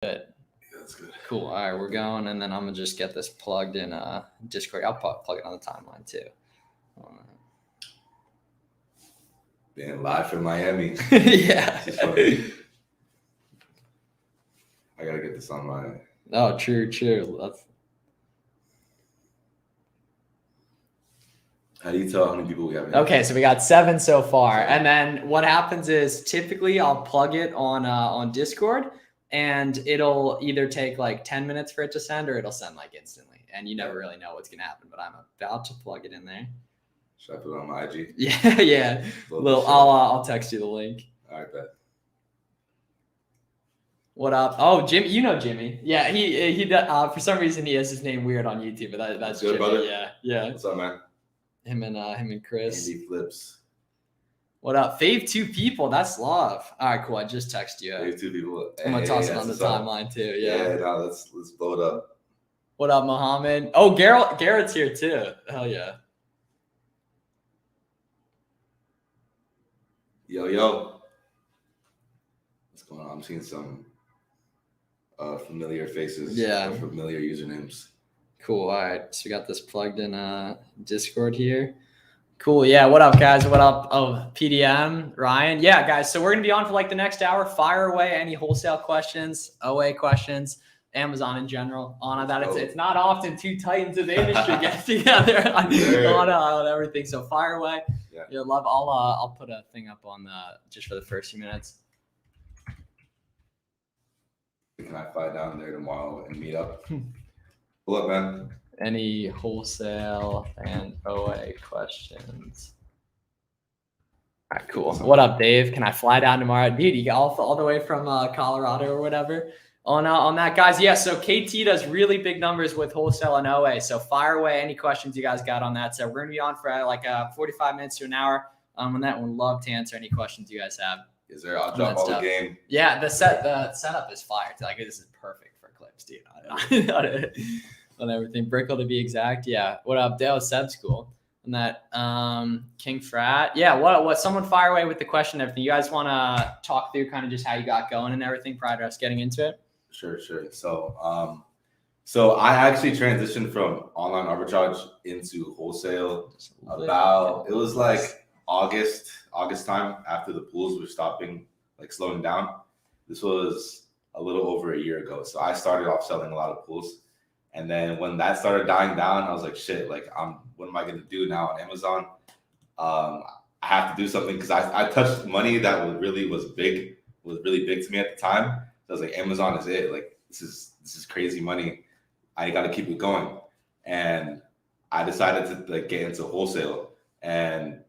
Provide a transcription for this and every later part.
Good. Yeah, that's good. Cool. All right, we're going, and then I'm gonna just get this plugged in Discord. I'll plug it on the timeline too. Being live from Miami. Yeah. I gotta get this on my. Oh, true. How do you tell how many people we have? Okay, so we got 7 so far, and then what happens is typically I'll plug it on Discord, and it'll either take like 10 minutes for it to send, or it'll send like instantly, and you never really know what's gonna happen. But I'm about to plug it in there. Should I put it on my IG? Yeah. I'll text you the link. All right, bet. What up? Oh, Jimmy, you know Jimmy. Yeah, he for some reason he has his name weird on YouTube, but that's good, Jimmy. Brother. Yeah. What's up, man? Him and Chris. Andy Flips. What up? Fave 2 people. That's love. All right, cool. I just texted you. Fave 2 people. I'm gonna toss it on the timeline too. Yeah. No, let's blow it up. What up, Mohammed? Oh, Garrett's here too. Hell yeah. Yo. What's going on? I'm seeing some familiar faces. Yeah. Familiar usernames. Cool. All right. So we got this plugged in Discord here. Cool. Yeah. What up, guys? What up? Oh, PDM, Ryan. Yeah, guys. So we're going to be on for like the next hour. Fire away any wholesale questions, OA questions, Amazon in general. On that. It's not often two titans of the industry get together on everything. So fire away. Yeah. Love. I'll put a thing up on just for the first few minutes. Can I fly down there tomorrow and meet up? Pull up, man. Any wholesale and OA questions? All right, cool. What up, Dave? Can I fly down tomorrow? Dude, you got all the way from Colorado or whatever on that, guys. Yeah, so KT does really big numbers with wholesale and OA. So fire away any questions you guys got on that. So we're going to be on for like 45 minutes to an hour on that one. Love to answer any questions you guys have. Is there? I'll drop all the game. Yeah, the setup is fire. Like, this is perfect for clips, dude. On everything. Brickle to be exact. Yeah. What up, Dale? Seb School. And that King Frat. Yeah, what someone fire away with the question and everything. You guys want to talk through kind of just how you got going and everything prior to us getting into it? Sure. So I actually transitioned from online arbitrage into wholesale it was like August time, after the pools were slowing down. This was a little over a year ago. So I started off selling a lot of pools. And then when that started dying down, I was like, shit, like, what am I going to do now on Amazon? I have to do something, because I touched money that really big to me at the time. So I was like, Amazon is it. Like, this is crazy money. I got to keep it going. And I decided to like get into wholesale. And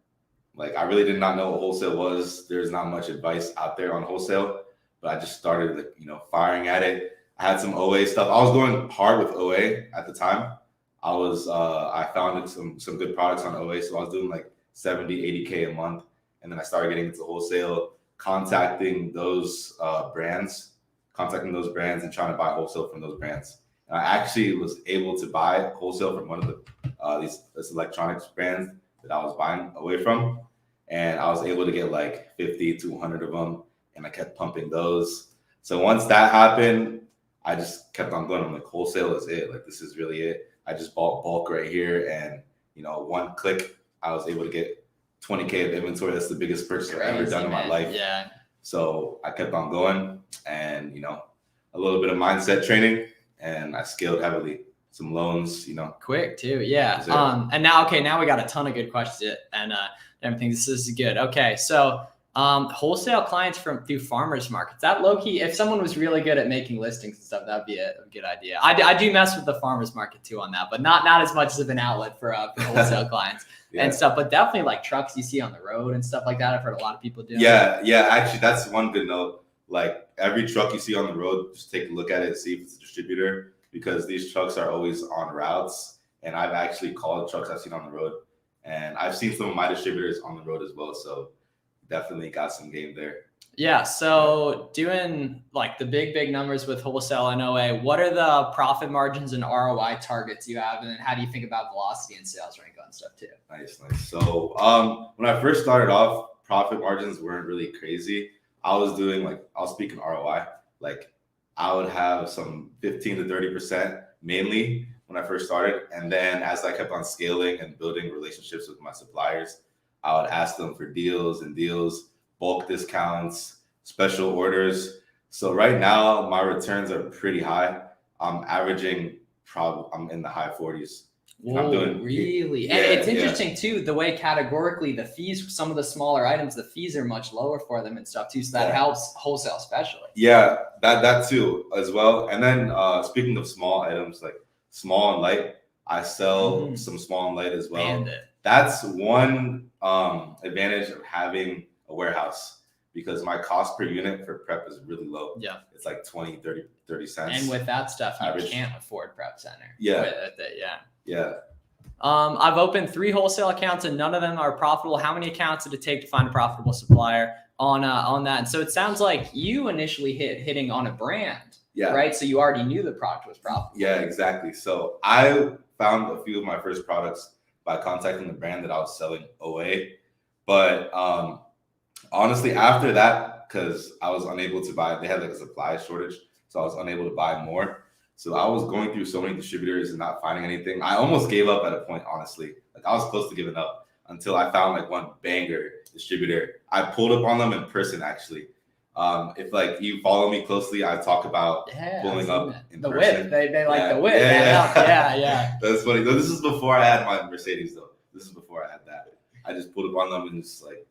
like, I really did not know what wholesale was. There's not much advice out there on wholesale, but I just started firing at it. I had some OA stuff. I was going hard with OA at the time. I found some good products on OA. So I was doing like 70, 80K a month. And then I started getting into wholesale, contacting those brands and trying to buy wholesale from those brands. And I actually was able to buy wholesale from one of this electronics brands that I was buying away from. And I was able to get like 50 to 100 of them. And I kept pumping those. So once that happened, I just kept on going. I'm like, wholesale is it. Like, this is really it. I just bought bulk right here. And, one click, I was able to get 20K of inventory. That's the biggest purchase I've ever done in my life. Yeah. So I kept on going, and, a little bit of mindset training, and I scaled heavily. Some loans, Quick too. Yeah. And now we got a ton of good questions and everything. This is good. Okay. So wholesale clients through farmers markets, that low key, if someone was really good at making listings and stuff, that'd be a good idea. I do mess with the farmers market too on that, but not as much as an outlet for wholesale clients and stuff, but definitely like trucks you see on the road and stuff like that. I've heard a lot of people do. Yeah. Actually, that's one good note. Like, every truck you see on the road, just take a look at it and see if it's a distributor, because these trucks are always on routes. And I've actually called trucks I've seen on the road, and I've seen some of my distributors on the road as well. So definitely got some game there. Yeah. So doing like the big numbers with wholesale and OA, what are the profit margins and ROI targets you have? And then how do you think about velocity and sales rank on stuff too? Nice. So when I first started off, profit margins weren't really crazy. I was speaking ROI. Like, I would have some 15 to 30% mainly when I first started. And then as I kept on scaling and building relationships with my suppliers, I would ask them for deals, bulk discounts, special orders. So right now my returns are pretty high. I'm averaging I'm in the high 40s. Whoa, really? And it's interesting too, the way categorically the fees, some of the smaller items, the fees are much lower for them and stuff too. So that helps wholesale especially. Yeah, that too as well. And then speaking of small items, like small and light, I sell some small and light as well. Bandit. That's one advantage of having a warehouse, because my cost per unit for prep is really low. Yeah. It's like 20, 30 cents. And with that stuff, you can't afford Prep Center. Yeah. Yeah. I've opened 3 wholesale accounts and none of them are profitable. How many accounts did it take to find a profitable supplier on that? And so it sounds like you initially hitting on a brand, right? So you already knew the product was profitable. Yeah, exactly. So I found a few of my first products by contacting the brand that I was selling OA. But honestly, after that, because I was unable to buy, they had like a supply shortage, so I was unable to buy more. So I was going through so many distributors and not finding anything. I almost gave up at a point, honestly. Like I was close to giving up until I found like one banger distributor. I pulled up on them in person, actually. If like you follow me closely, I talk about pulling up in the person. Whip. They like the whip. Yeah. That's funny. This is before I had my Mercedes, though. This is before I had that. I just pulled up on them and just like,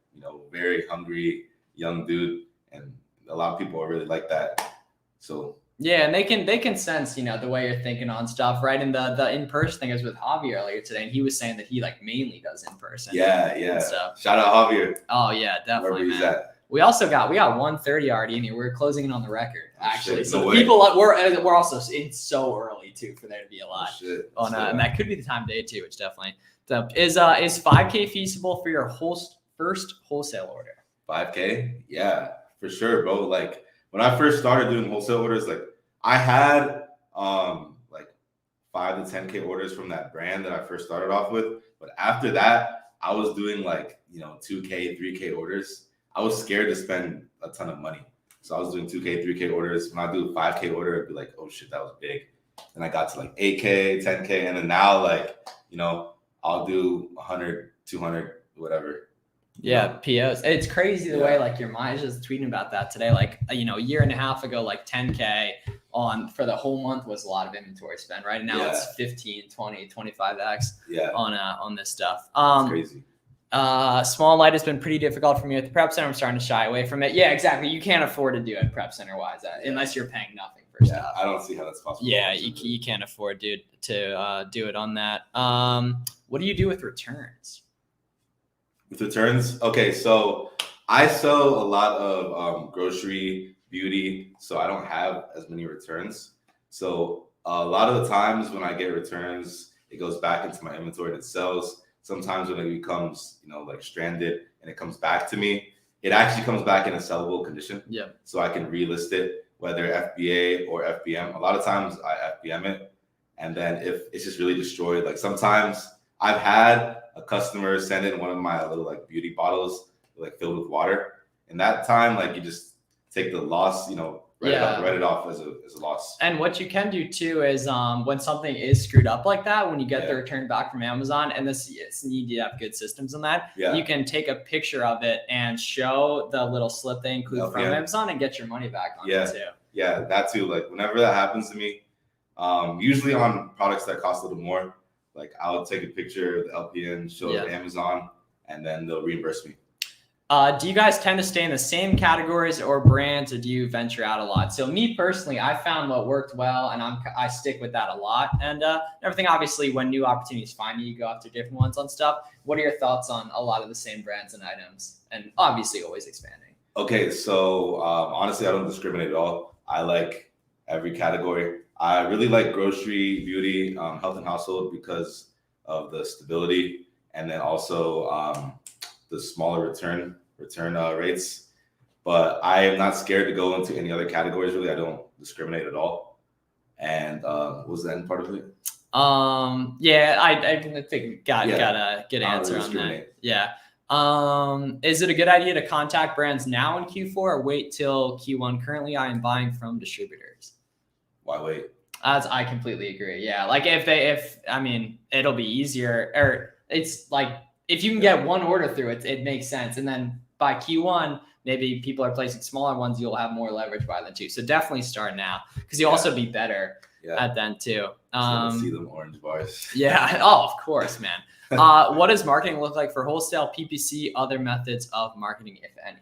very hungry young dude, and a lot of people are really like that. So. Yeah, and they can sense, the way you're thinking on stuff, right? And the in-person thing, I was with Javier earlier today, and he was saying that he like mainly does in-person. Yeah. Shout out Javier. Oh yeah, definitely, man. At. We got 1:30 already in here. We're closing in on the record, actually. So we're also, it's so early too for there to be a lot and that could be the time of day too, which definitely is 5K feasible for your first wholesale order? 5K, yeah, for sure, bro. Like when I first started doing wholesale orders, like I had like 5 to 10K orders from that brand that I first started off with. But after that, I was doing like 2K, 3K orders. I was scared to spend a ton of money, so I was doing 2K, 3K orders. When I do a 5K order, it'd be like, oh shit, that was big. And I got to like 8K, 10K, and then now like I'll do 100, 200, whatever. Yeah, POs. It's crazy the way like your mind is just tweeting about that today. Like, a year and a half ago, like 10K for the whole month was a lot of inventory spend, right? And now it's 15, 20, 25x on this stuff. It's crazy. Small light has been pretty difficult for me at the prep center. I'm starting to shy away from it. Yeah, exactly. You can't afford to do it prep center wise unless you're paying nothing for stuff. I don't see how that's possible. Yeah, you can't afford to do it on that. What do you do with returns? With returns? Okay, so I sell a lot of grocery, beauty, so I don't have as many returns. So a lot of the times when I get returns, it goes back into my inventory and it sells. Sometimes when it becomes, like stranded and it comes back to me, it actually comes back in a sellable condition. Yeah. So I can relist it, whether FBA or FBM. A lot of times I FBM it. And then if it's just really destroyed, like sometimes I've had a customer send in one of my little like beauty bottles like filled with water. And that time, like you just take the loss, write it off as a loss. And what you can do too is when something is screwed up like that, when you get the return back from Amazon, and you need to have good systems on that, you can take a picture of it and show the little slip they include from Amazon and get your money back on it too. Yeah, that too. Like whenever that happens to me, usually on products that cost a little more, like I'll take a picture of the LPN, show it to Amazon, and then they'll reimburse me. Do you guys tend to stay in the same categories or brands, or do you venture out a lot? So me personally, I found what worked well, and I stick with that a lot. And everything, obviously, when new opportunities find you go after different ones on stuff. What are your thoughts on a lot of the same brands and items? And obviously, always expanding. Okay, so honestly, I don't discriminate at all. I like every category. I really like grocery, beauty, health and household because of the stability, and then also the smaller return rates. But I am not scared to go into any other categories. Really, I don't discriminate at all. And what was the end part of it? I think got a good answer on that. Yeah. Is it a good idea to contact brands now in Q4 or wait till Q1? Currently, I am buying from distributors. I wait. I completely agree. Yeah. Like it'll be easier, or it's like if you can get one order through it makes sense. And then by Q1, maybe people are placing smaller ones. You'll have more leverage by then too. So definitely start now because you'll also be better at then too. See them orange bars. Yeah. Oh, of course, man. What does marketing look like for wholesale, PPC, other methods of marketing, if any?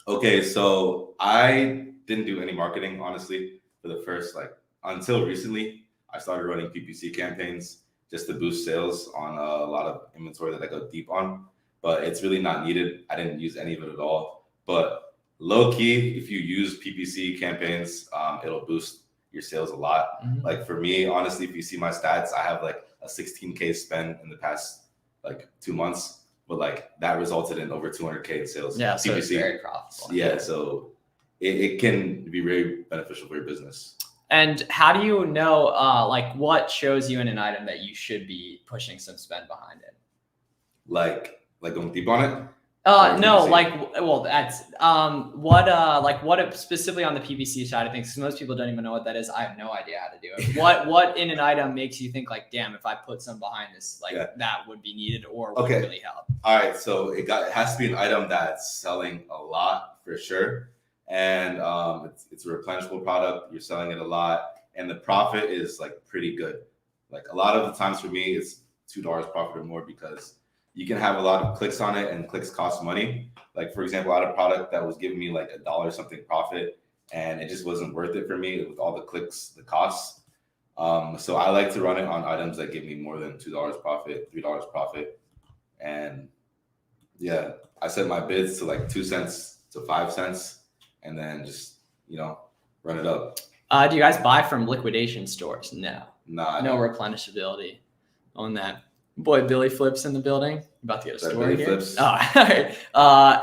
Okay. So I didn't do any marketing, honestly, for the first, until recently. I started running PPC campaigns just to boost sales on a lot of inventory that I go deep on, but it's really not needed. I didn't use any of it at all. But low key, if you use PPC campaigns, it'll boost your sales a lot. Mm-hmm. Like for me, honestly, if you see my stats, I have like a 16K spend in the past 2 months, but that resulted in over 200K in sales. Yeah, so PPC. it's very profitable. Yeah, so it can be very beneficial for your business. And how do you know, what shows you in an item that you should be pushing some spend behind it? Like going deep on it? No, that's what specifically on the PPC side of things, because most people don't even know what that is. I have no idea how to do it. What in an item makes you think damn, if I put some behind this, that would be needed or would really help? All right, so it has to be an item that's selling a lot for sure. And it's a replenishable product. You're selling it a lot, and the profit is pretty good. A lot of the times for me, it's $2 profit or more because you can have a lot of clicks on it, and clicks cost money. For example, I had a product that was giving me $1 something profit, and it just wasn't worth it for me with all the clicks, the costs. So I like to run it on items that give me more than $2 profit, $3 profit, and yeah, I set my bids to 2 cents to 5 cents. And then just, run it up. Do you guys buy from liquidation stores? No. Nah, no replenishability on that. Boy, Billy Flips in the building. About to get a story here. Flips? Oh, all right.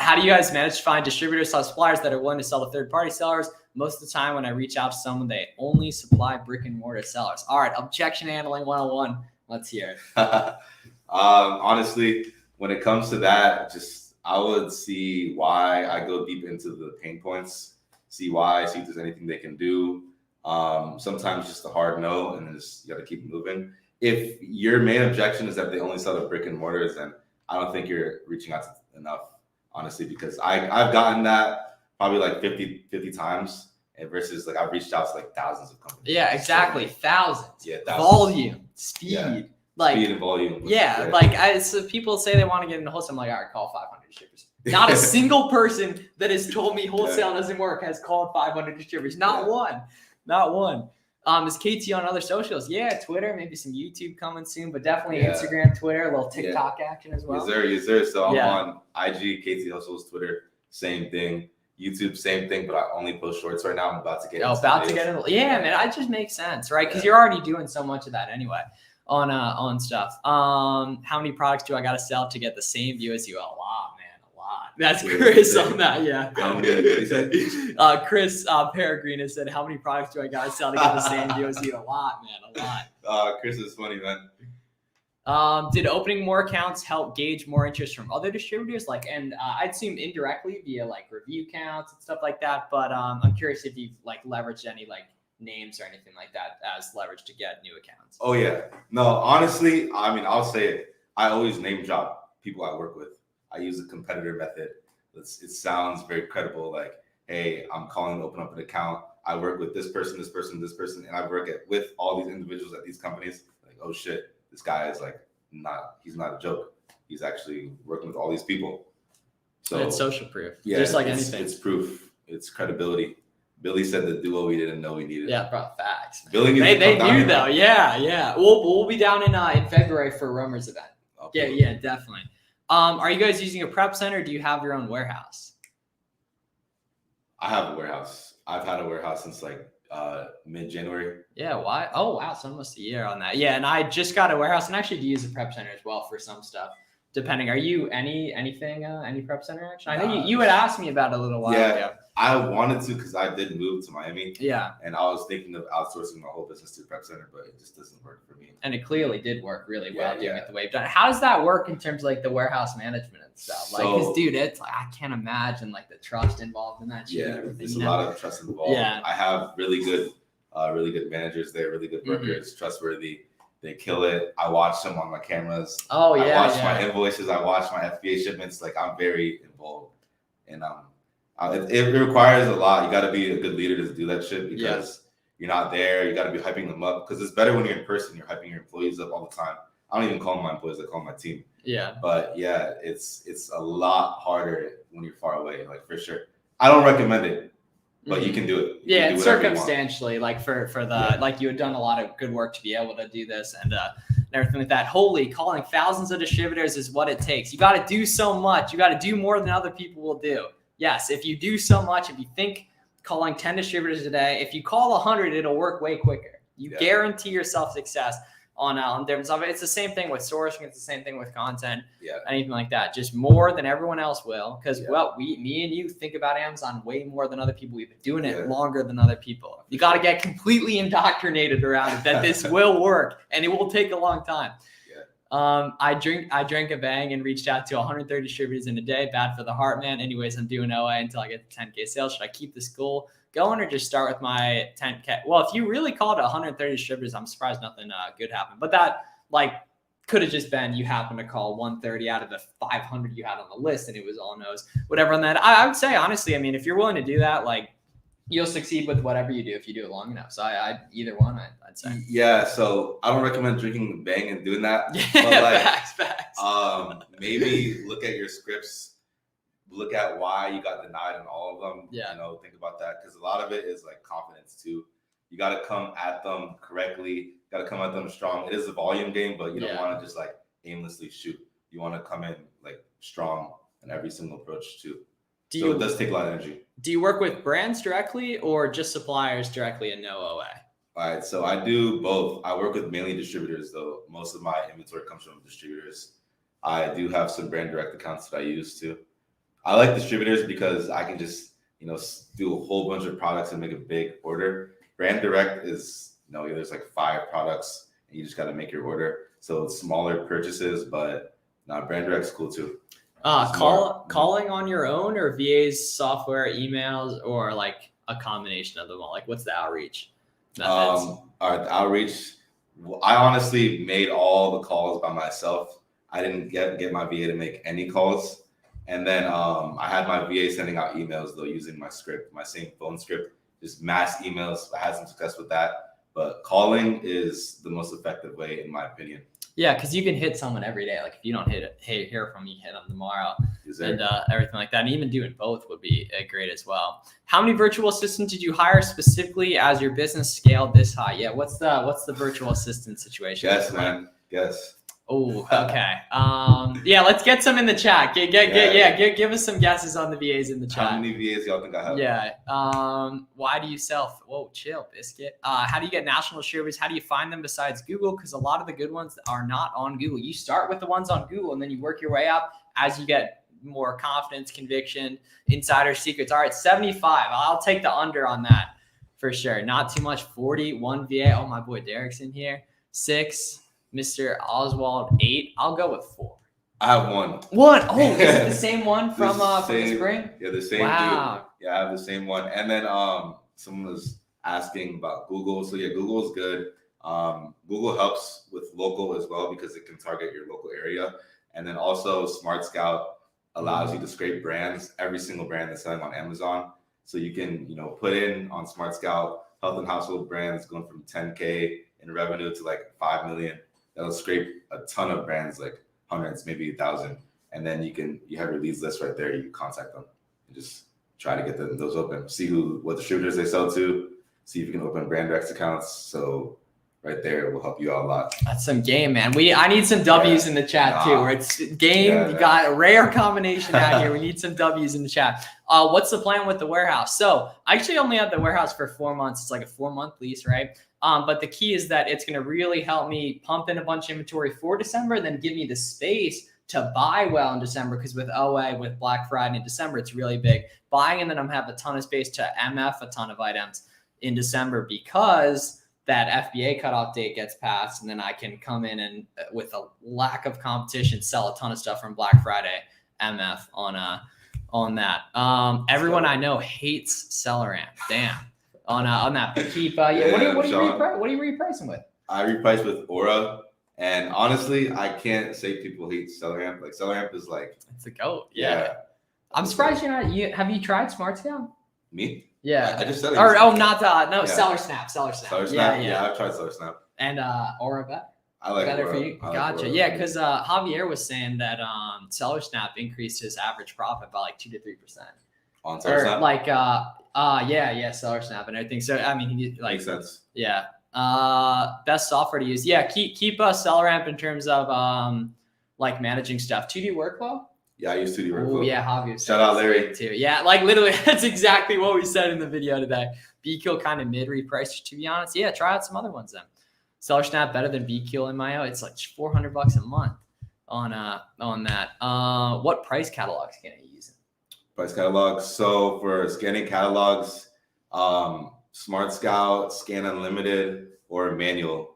How do you guys manage to find distributors or suppliers that are willing to sell to third-party sellers? Most of the time when I reach out to someone, they only supply brick-and-mortar sellers. All right, objection handling 101. Let's hear it. Honestly, when it comes to that, I would see why. I go deep into the pain points, see if there's anything they can do. Sometimes just a hard no, and then you got to keep moving. If your main objection is that they only sell the brick and mortars, then I don't think you're reaching out to enough, honestly, because I've gotten that probably 50 times, and versus I've reached out to thousands of companies. Yeah, exactly. Thousands. Yeah, thousands. Volume, speed. Yeah. Speed and volume. Yeah, so people say they want to get into wholesale. I'm like, all right, call 500 distributors. Not a single person that has told me wholesale doesn't work has called 500 distributors. Not one. Is KT on other socials? Yeah, Twitter, maybe some YouTube coming soon, but definitely Instagram, Twitter, a little TikTok action as well. Yes, sir. So I'm on IG, KT Hustles, Twitter, same thing. YouTube, same thing, but I only post shorts right now. I'm about to get into Yeah, man, it just makes sense, right? Because you're already doing so much of that anyway on stuff. How many products do I got to sell to get the same view as you? A lot, man, a lot. That's Chris on that, yeah. Chris Peregrine said, how many products do I got to sell to get the same view as you? A lot, man, a lot. Chris is funny, man. Did opening more accounts help gauge more interest from other distributors? I'd assume indirectly via review counts and stuff like that. But I'm curious if you've leveraged any names or anything like that as leverage to get new accounts. Oh yeah, no, honestly, I'll say it. I always name drop people I work with. I use a competitor method. It sounds very credible. Hey, I'm calling to open up an account. I work with this person, and I work with all these individuals at these companies. Oh shit. This guy is he's not a joke. He's actually working with all these people. So it's social proof. Yeah, just anything. It's proof. It's credibility. Billy said the duo we didn't know we needed. Yeah, bro, facts. Billy they knew though. Yeah. We'll be down in February for Romer's event. Okay. Yeah, definitely. Are you guys using a prep center? Or do you have your own warehouse? I have a warehouse. I've had a warehouse since mid-January. Yeah, why? Oh, wow. So almost a year on that. Yeah, and I just got a warehouse and actually do use a prep center as well for some stuff. Depending, are you any prep center action? I know you had asked me about it a little while ago. I wanted to because I did move to Miami. Yeah. And I was thinking of outsourcing my whole business to prep center, but it just doesn't work for me. And it clearly did work really well doing it the way you've done it. How does that work in terms of the warehouse management and stuff? Because dude, it's I can't imagine the trust involved in that shit. Yeah, there's a lot of trust involved. Yeah. I have really good really good managers there, really good workers, trustworthy. They kill it. I watch them on my cameras. Oh yeah, I watch my invoices. I watch my FBA shipments. Like I'm very involved, and it requires a lot. You got to be a good leader to do that shit because you're not there. You got to be hyping them up because it's better when you're in person. You're hyping your employees up all the time. I don't even call them my employees. I call them my team. Yeah. But yeah, it's a lot harder when you're far away. Like for sure, I don't recommend it, but you can do it. Yeah, and circumstantially, like for the like you had done a lot of good work to be able to do this and everything like that. Calling thousands of distributors is what it takes. You got to do so much. You got to do more than other people will do. Yes, if you do so much, if you think calling 10 distributors a day, if you call 100, it'll work way quicker. You guarantee yourself success on different stuff. It's the same thing with sourcing. It's the same thing with content, anything like that. Just more than everyone else will. Because, me and you think about Amazon way more than other people. We've been doing it longer than other people. You got to get completely indoctrinated around it that this will work and it will take a long time. I drank a bang and reached out to 130 distributors in a day. Bad for the heart, man. Anyways, I'm doing OA until I get to 10K sales. Should I keep this goal going or just start with my 10K? Well, if you really called 130 distributors, I'm surprised nothing good happened. But that could have just been you happened to call 130 out of the 500 you had on the list and it was all no's, whatever on that. I would say, honestly, I mean, if you're willing to do that, you'll succeed with whatever you do if you do it long enough. So either one, I'd say. Yeah, so I don't recommend drinking the bang and doing that. But facts. Maybe look at your scripts, look at why you got denied on all of them. Yeah. Think about that because a lot of it is confidence too. You got to come at them correctly. Got to come at them strong. It is a volume game, but you don't want to just aimlessly shoot. You want to come in strong in every single approach too. So it does take a lot of energy. Do you work with brands directly or just suppliers directly and no OA? All right, so I do both. I work with mainly distributors, though. Most of my inventory comes from distributors. I do have some brand direct accounts that I use too. I like distributors because I can just, do a whole bunch of products and make a big order. Brand direct is, there's 5 products and you just got to make your order. So it's smaller purchases, but brand direct's cool too. Calling on your own or VA's software, emails, or a combination of them all? What's the outreach methods? All right, the outreach. I honestly made all the calls by myself. I didn't get my VA to make any calls. And then I had my VA sending out emails though using my script, my same phone script, just mass emails. I had some success with that. But calling is the most effective way, in my opinion. Yeah, because you can hit someone every day. If you don't hear from me, hit them tomorrow, and everything like that. And even doing both would be great as well. How many virtual assistants did you hire specifically as your business scaled this high? Yeah, what's the virtual assistant situation? Yes, man. Yes. Oh, okay. Yeah, let's get some in the chat. Give us some guesses on the VAs in the chat. How many VAs y'all think I have? Yeah. Why do you sell? Whoa, chill, biscuit. How do you get national distributors? How do you find them besides Google? Because a lot of the good ones are not on Google. You start with the ones on Google and then you work your way up as you get more confidence, conviction, insider secrets. All right, 75. I'll take the under on that for sure. Not too much. 41 VA. Oh, my boy Derek's in here. 6. Mr. Oswald, 8. I'll go with 4. I have 1. 1. Oh, is it the same one from the spring? Yeah, the same dude. Yeah, I have the same one. And then someone was asking about Google. So yeah, Google is good. Google helps with local as well because it can target your local area. And then also Smart Scout allows you to scrape brands, every single brand that's selling on Amazon. So you can, put in on Smart Scout health and household brands going from 10K in revenue to 5 million. That'll scrape a ton of brands, hundreds, maybe 1,000. And then you have your leads list right there. You can contact them and just try to get those open. See what distributors they sell to. See if you can open brand direct accounts. So right there, it will help you out a lot. That's some game, man. I need some W's in the chat too. Where it's game. You got a rare combination out here. We need some W's in the chat. What's the plan with the warehouse? So I actually only had the warehouse for 4 months. It's a 4-month lease, right? But the key is that it's going to really help me pump in a bunch of inventory for December, then give me the space to buy well in December. Because with OA, with Black Friday in December, it's really big buying, and then I'm have a ton of space to MF a ton of items in December because that FBA cutoff date gets passed, and then I can come in and with a lack of competition, sell a ton of stuff from Black Friday MF on that. Everyone I know hates Cellaramp. Damn. on that. But keep what do you reprice them with? I reprice with Aura, and honestly, I can't say people hate SellerAmp. Like SellerAmp is like it's a goat. Yeah. I'm surprised you're not. Have you tried SmartScale? Me? Yeah. I just said it. Seller Snap. Yeah, I've tried Seller Snap. And Aura bet. I like better Aura. for you. I like Gotcha. Aura. Yeah, because Javier was saying that Seller Snap increased his average profit by like 2 to 3%. On Seller Snap? Like Seller Snap and everything. So I mean, he like makes sense. Yeah. Best software to use. Yeah, keep SellerAmp in terms of like managing stuff. 2D workflow. Yeah, I use 2D workflow. Oh yeah, Javier. Shout out Larry too. Yeah, like literally, that's exactly what we said in the video today. BQL kind of mid repriced, to be honest. Yeah, try out some other ones then. Seller Snap better than BQL in my eye. It's like $400 a month on that. What price catalogs can I use? Price catalogs. So for scanning catalogs, Smart Scout, Scan Unlimited, or manual.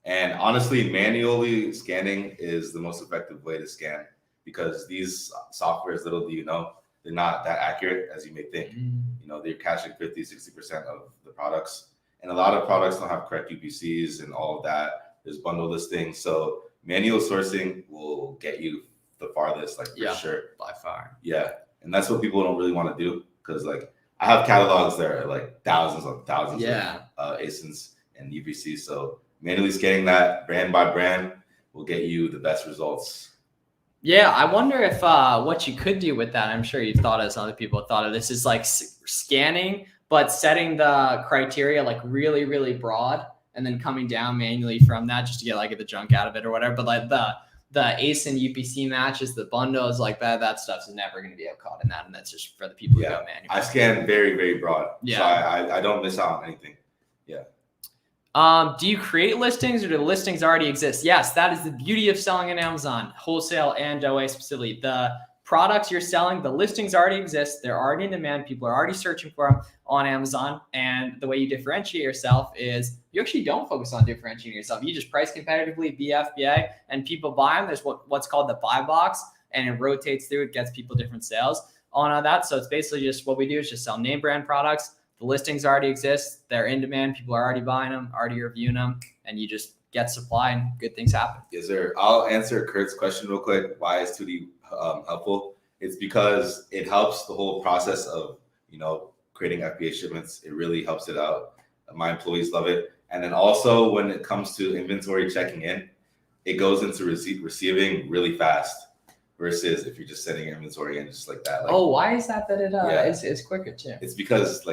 And honestly, manually scanning is the most effective way to scan because these softwares, little do you know, they're not that accurate as you may think. You know, they're caching 50, 60% of the products. And a lot of products don't have correct UPCs and all of that. There's bundle listings. So manual sourcing will get you the farthest, like for sure. By far. Yeah. And that's what people don't really want to do because like I have catalogs that are like thousands of ASINs and UPCs. So manually scanning that brand by brand will get you the best results. Yeah, I wonder if what you could do with that, I'm sure you've thought of, some other people have thought of this, is like scanning, but setting the criteria like really, really broad and then coming down manually from that just to get like the junk out of it or whatever. But like the ASIN UPC matches, the bundles like that stuff is never going to be caught in that. And that's just for the people who go manually. I scan very, very broad. Yeah. So I don't miss out on anything. Yeah. Do you create listings or do the listings already exist? Yes, that is the beauty of selling on Amazon, wholesale and OA specifically. The products you're selling, the listings already exist. They're already in demand. People are already searching for them on Amazon. And the way you differentiate yourself is you actually don't focus on differentiating yourself. You just price competitively via FBA and people buy them. There's what's called the buy box and it rotates through. It gets people different sales on that. So it's basically just what we do is just sell name brand products. The listings already exist. They're in demand. People are already buying them, already reviewing them, and you just get supply and good things happen. Yes, sir. I'll answer Kurt's question real quick. Why is 2D helpful? It's because it helps the whole process of, creating FBA shipments. It really helps it out. My employees love it. And then also when it comes to inventory checking in, it goes into receiving really fast versus if you're just sending inventory in just like that. Why is that it's quicker too? It's because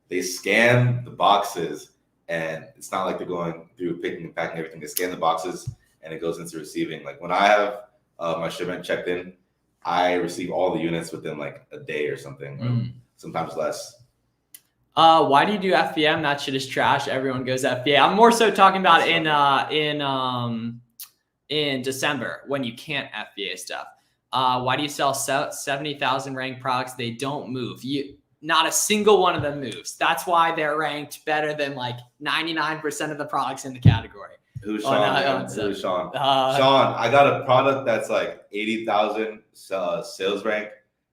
they scan the boxes and it's not like they're going through picking and packing everything. They scan the boxes and it goes into receiving. Like when I have my shipment checked in, I receive all the units within like a day or something, or sometimes less. Why do you do FBM? That shit is trash. Everyone goes FBA. I'm more so talking about in December when you can't FBA stuff. Why do you sell 70,000 ranked products? They don't move. Not a single one of them moves. That's why they're ranked better than like 99% of the products in the category. Who's Sean? Who's Sean? Sean, I got a product that's like 80,000 sales rank,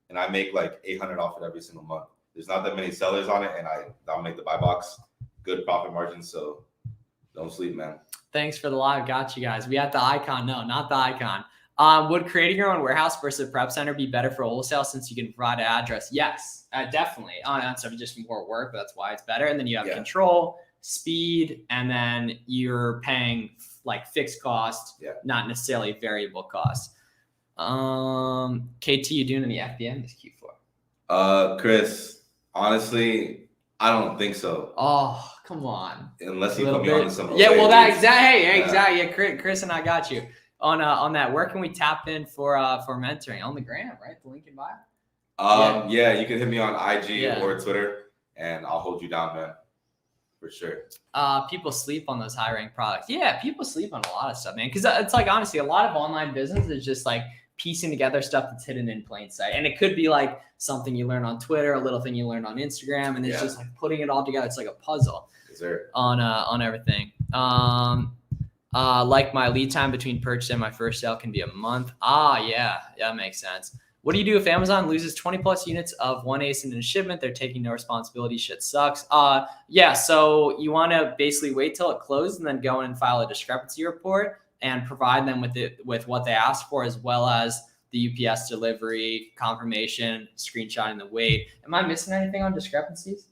and I make like 800 off it every single month. There's not that many sellers on it, and I'll make the buy box. Good profit margins, so don't sleep, man. Thanks for the live. Got you guys. We had the icon. No, not the icon. Would creating your own warehouse versus a prep center be better for wholesale since you can provide an address? Yes, definitely. It's just more work, but that's why it's better. And then you have control, speed, and then you're paying like fixed cost, not necessarily variable cost. KT, you doing any FBM this Q4? Chris, honestly, I don't think so. Oh, come on. Unless you put me on to some. Yeah, well, that exactly. Exactly. Yeah, Chris and I got you. On that, where can we tap in for mentoring? On the gram, right? The link in bio. Yeah, you can hit me on IG or Twitter, and I'll hold you down, man, for sure. People sleep on those high ranked products. Yeah, people sleep on a lot of stuff, man. Because it's like honestly, a lot of online business is just like piecing together stuff that's hidden in plain sight, and it could be like something you learn on Twitter, a little thing you learn on Instagram, and it's just like putting it all together. It's like a puzzle. Yes, sir. On everything. Like my lead time between purchase and my first sale can be a month. Yeah, that makes sense. What do you do if Amazon loses 20 plus units of one ASIN in a shipment? They're taking no responsibility. Shit sucks. Yeah. So you want to basically wait till it closed and then go in and file a discrepancy report and provide them with what they asked for, as well as the UPS delivery confirmation, screenshotting the weight. Am I missing anything on discrepancies?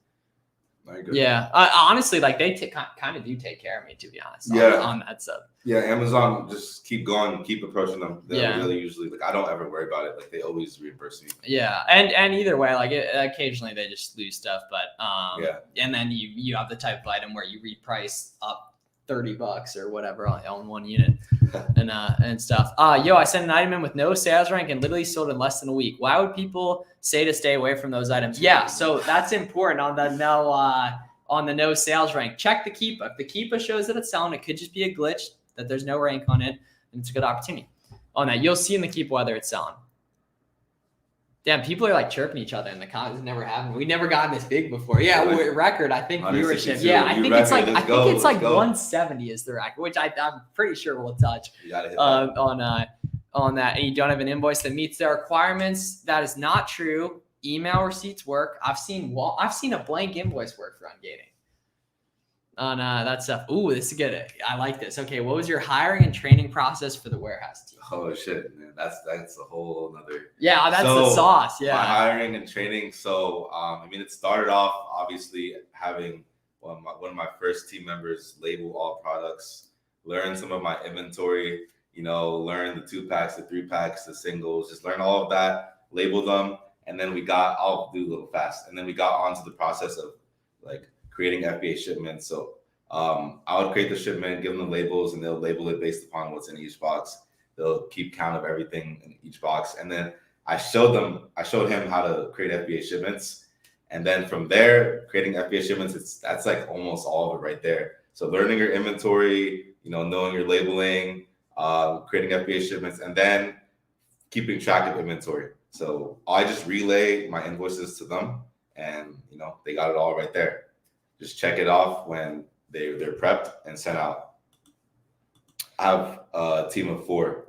Yeah, honestly, like they kind of do take care of me, to be honest. On that stuff. Yeah, Amazon, just keep going, keep approaching them. They're really usually like, I don't ever worry about it. Like they always reimburse me. Yeah, and either way, like occasionally they just lose stuff, but and then you have the type of item where you reprice up $30 or whatever on one unit and stuff. I sent an item in with no sales rank and literally sold in less than a week. Why would people say to stay away from those items? Yeah, so that's important on the no sales rank. Check the Keepa. If the Keepa shows that it's selling, it could just be a glitch that there's no rank on it, and it's a good opportunity. On that, you'll see in the Keepa whether it's selling. Damn, people are like chirping each other in the comments. It's never happened. We never gotten this big before. Yeah, record. I think viewership. Yeah, I think it's like 170 is the record, which I'm pretty sure we'll touch on that. And you don't have an invoice that meets the requirements. That is not true. Email receipts work. I've seen a blank invoice work for ungating. On that stuff. Ooh, this is good. I like this. Okay, what was your hiring and training process for the warehouse team? Oh shit, man, that's a whole nother. Yeah, that's the sauce. Yeah, my hiring and training. So it started off obviously having one of my first team members label all products, learn some of my inventory. Learn the 2-packs, the 3-packs, the singles, just learn all of that, label them, and then I'll do a little fast, and then we got onto the process of like creating FBA shipments. So I would create the shipment, give them the labels, and they'll label it based upon what's in each box. They'll keep count of everything in each box. And then I showed him how to create FBA shipments. And then from there, creating FBA shipments, that's like almost all of it right there. So learning your inventory, knowing your labeling, creating FBA shipments, and then keeping track of inventory. So I just relay my invoices to them, and they got it all right there. Just check it off when they're prepped and sent out. I have a team of 4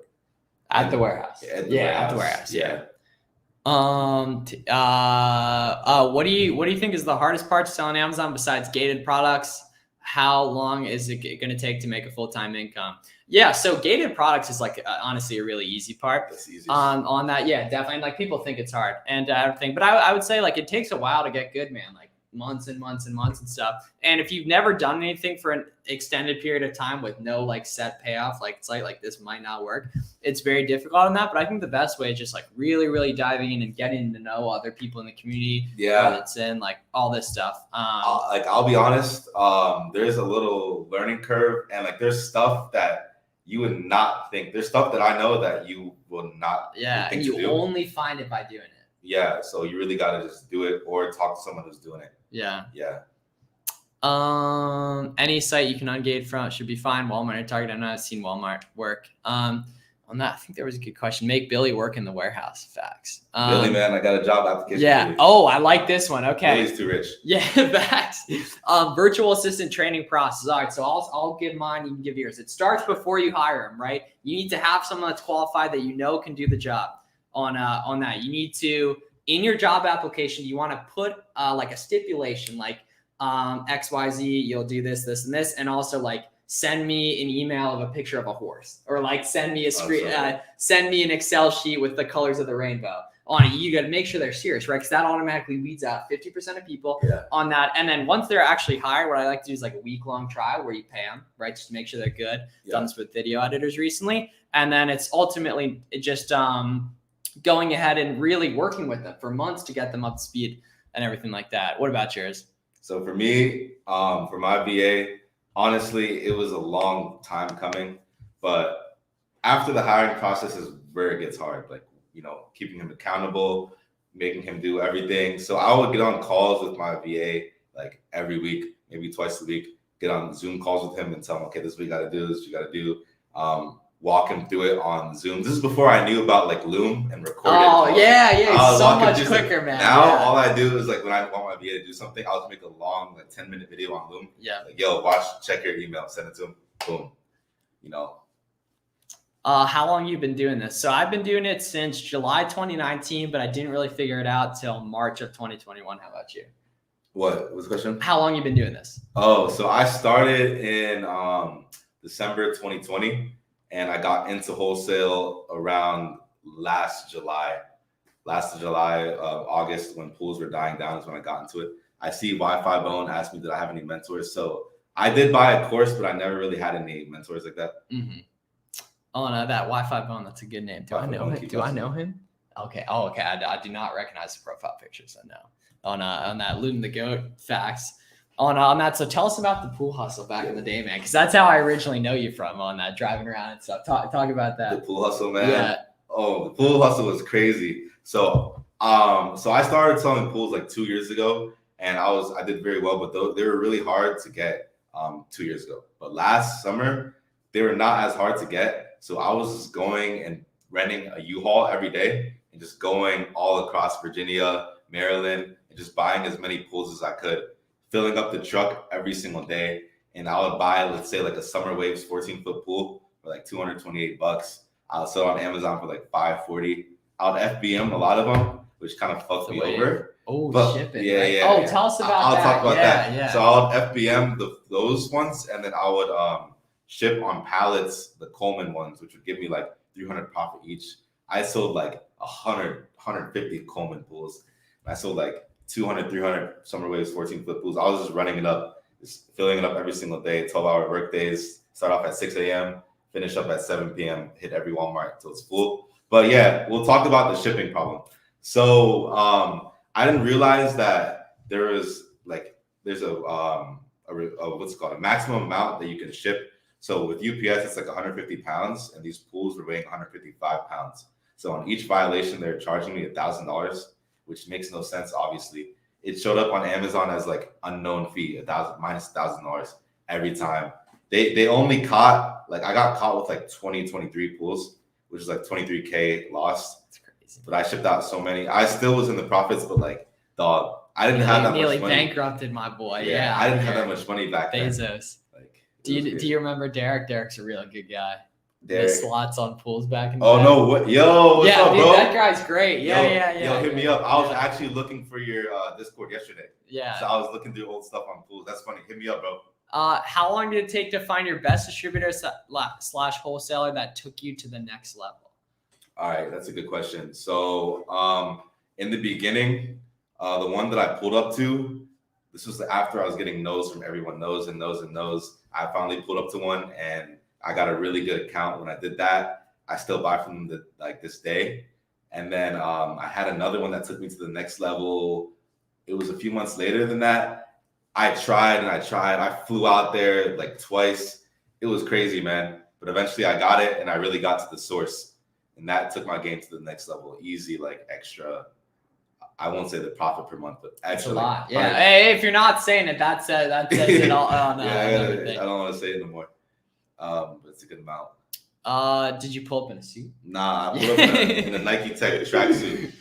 at the warehouse. At the warehouse. Yeah. What do you think is the hardest part to sell on Amazon besides gated products? How long is it going to take to make a full-time income? Yeah, so gated products is like honestly a really easy part. That's easy. On that, yeah, definitely. Like people think it's hard and everything, but I would say like it takes a while to get good, man. Like months and months and months and stuff. And if you've never done anything for an extended period of time with no like set payoff, like it's like this might not work. It's very difficult on that. But I think the best way is just like really, really diving in and getting to know other people in the community. Yeah. That's in like all this stuff. I'll be honest. There's a little learning curve, and like there's stuff that you would not think. There's stuff that I know that you will not. Yeah, and you only find it by doing it. Yeah, so you really gotta just do it or talk to someone who's doing it. Yeah. Yeah. Any site you can ungate from should be fine. Walmart or Target. I've not seen Walmart work. On that, I think there was a good question. Make Billy work in the warehouse. Facts. Billy, man, I got a job application. Yeah. Oh, I like this one. Okay. Billy's too rich. Yeah, facts. Virtual assistant training process. All right, so I'll give mine. You can give yours. It starts before you hire him, right? You need to have someone that's qualified that can do the job. On that, you need to, in your job application, you want to put like a stipulation like XYZ, you'll do this, this, and this, and also like send me an email of a picture of a horse, or like send me a screen, send me an Excel sheet with the colors of the rainbow on it. You got to make sure they're serious, right? Because that automatically weeds out 50% of people on that. And then once they're actually hired, what I like to do is like a week-long trial where you pay them, right, just to make sure they're good. Done this with video editors recently, and then it's ultimately just going ahead and really working with them for months to get them up to speed and everything like that. What about yours? So for me, for my VA, honestly, it was a long time coming, but after the hiring process is where it gets hard. Like, keeping him accountable, making him do everything. So I would get on calls with my VA like every week, maybe twice a week, get on Zoom calls with him and tell him, okay, this is what you got to do, this is what you got to do. Walk him through it on Zoom. This is before I knew about like Loom and recording. Oh, yeah. So much quicker, man. Now all I do is like when I want my VA to do something, I'll just make a long like 10-minute video on Loom. Yeah. Like, yo, check your email, send it to him. Boom. How long you been doing this? So I've been doing it since July 2019, but I didn't really figure it out till March of 2021. How about you? What was the question? How long you been doing this? Oh, so I started in December 2020, and I got into wholesale around last July, August, when pools were dying down is when I got into it. I see Wi-Fi Bone asked me, did I have any mentors? So I did buy a course, but I never really had any mentors like that. Mm-hmm. Oh no, that Wi-Fi Bone, that's a good name. Do I know him? Do I know him? Okay. Oh, okay. I do not recognize the profile pictures. I know. On that Luton the Goat facts. On that. So tell us about the pool hustle back in the day, man, because that's how I originally know you from, on that driving around and stuff. Talk about that. The pool hustle, man. Yeah. Oh, the pool hustle was crazy. So I started selling pools like 2 years ago, and I did very well, but they were really hard to get 2 years ago. But last summer, they were not as hard to get. So I was just going and renting a U-Haul every day and just going all across Virginia, Maryland, and just buying as many pools as I could, filling up the truck every single day. And I would buy, let's say, like a Summer Waves 14-foot pool for like $228. I'll sell on Amazon for like $540. I would FBM a lot of them, which kind of fucked me over. Oh, but, shipping. Yeah, right? yeah. Oh, yeah. tell us about I'll that. talk about that. Yeah. So I would FBM those ones, and then I would ship on pallets the Coleman ones, which would give me like 300 profit each. I sold like 150 Coleman pools. I sold like 200, 300 Summer Waves 14-foot pools. I was just running it up, just filling it up every single day, 12-hour work days. Start off at 6 a.m., finish up at 7 p.m., hit every Walmart until it's full. But yeah, we'll talk about the shipping problem. So I didn't realize that there's a what's it called, a maximum amount that you can ship. So with UPS, it's like 150 pounds, and these pools were weighing 155 pounds. So on each violation, they're charging me $1,000, which makes no sense, obviously. It showed up on Amazon as like unknown fee, minus $1,000 every time. They only caught, like, I got caught with like 23 pools, which is like 23K lost. That's crazy. But I shipped out so many. I still was in the profits, but like, dog, I didn't have that much money. Nearly bankrupted my boy. Yeah, I didn't have that much money back then. Bezos. Do you remember Derek? Derek's a real good guy. Derek. Missed slots on pools back in the Oh, day. no. What? Yo, what's up, dude, bro? that guy's great. Yeah. Yo, hit me up. I was actually looking for your Discord yesterday. Yeah. So I was looking through old stuff on pools. That's funny. Hit me up, bro. How long did it take to find your best distributor / wholesaler that took you to the next level? All right, that's a good question. So in the beginning, the one that I pulled up to, this was after I was getting no's from everyone, no's. I finally pulled up to one, and I got a really good account when I did that. I still buy from them this day. And then I had another one that took me to the next level. It was a few months later than that. I tried. I flew out there like twice. It was crazy, man. But eventually I got it, and I really got to the source. And that took my game to the next level. Easy, like extra. I won't say the profit per month, but actually, a lot. Yeah. Hey, if you're not saying it, that says it all. I don't want to say it no more. But it's a good amount. Did you pull up in a suit? Nah, I pulled up in a Nike Tech tracksuit.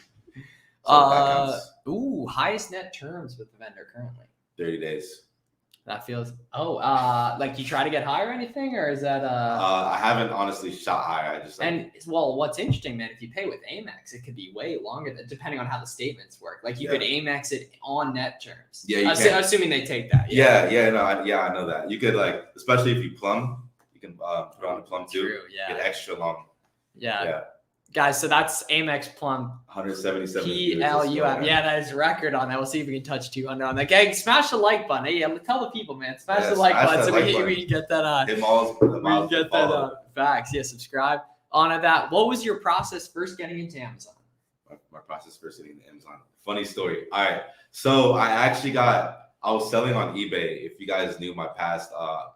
Highest net terms with the vendor currently. 30 days. That feels. Like you try to get higher or anything, or is that? I haven't honestly shot higher. I just what's interesting, man, if you pay with Amex, it could be way longer depending on how the statements work. Like you could Amex it on net terms. Yeah, you can. Assuming they take that. I know that. You could, like, especially if you plumb, you can put on a plumb too. True, yeah. Get extra long. Yeah. Guys, so that's Amex Plum. 177. PLUM. Yeah, that is a record on that. We'll see if we can touch 200 on that. Gang, smash the like button. Hey, tell the people, man. Smash the like button so we can get that. Hit miles, we can get that facts. Yeah, subscribe. On that. What was your process first getting into Amazon? My process first getting into Amazon. Funny story. All right. So I was selling on eBay. If you guys knew my past,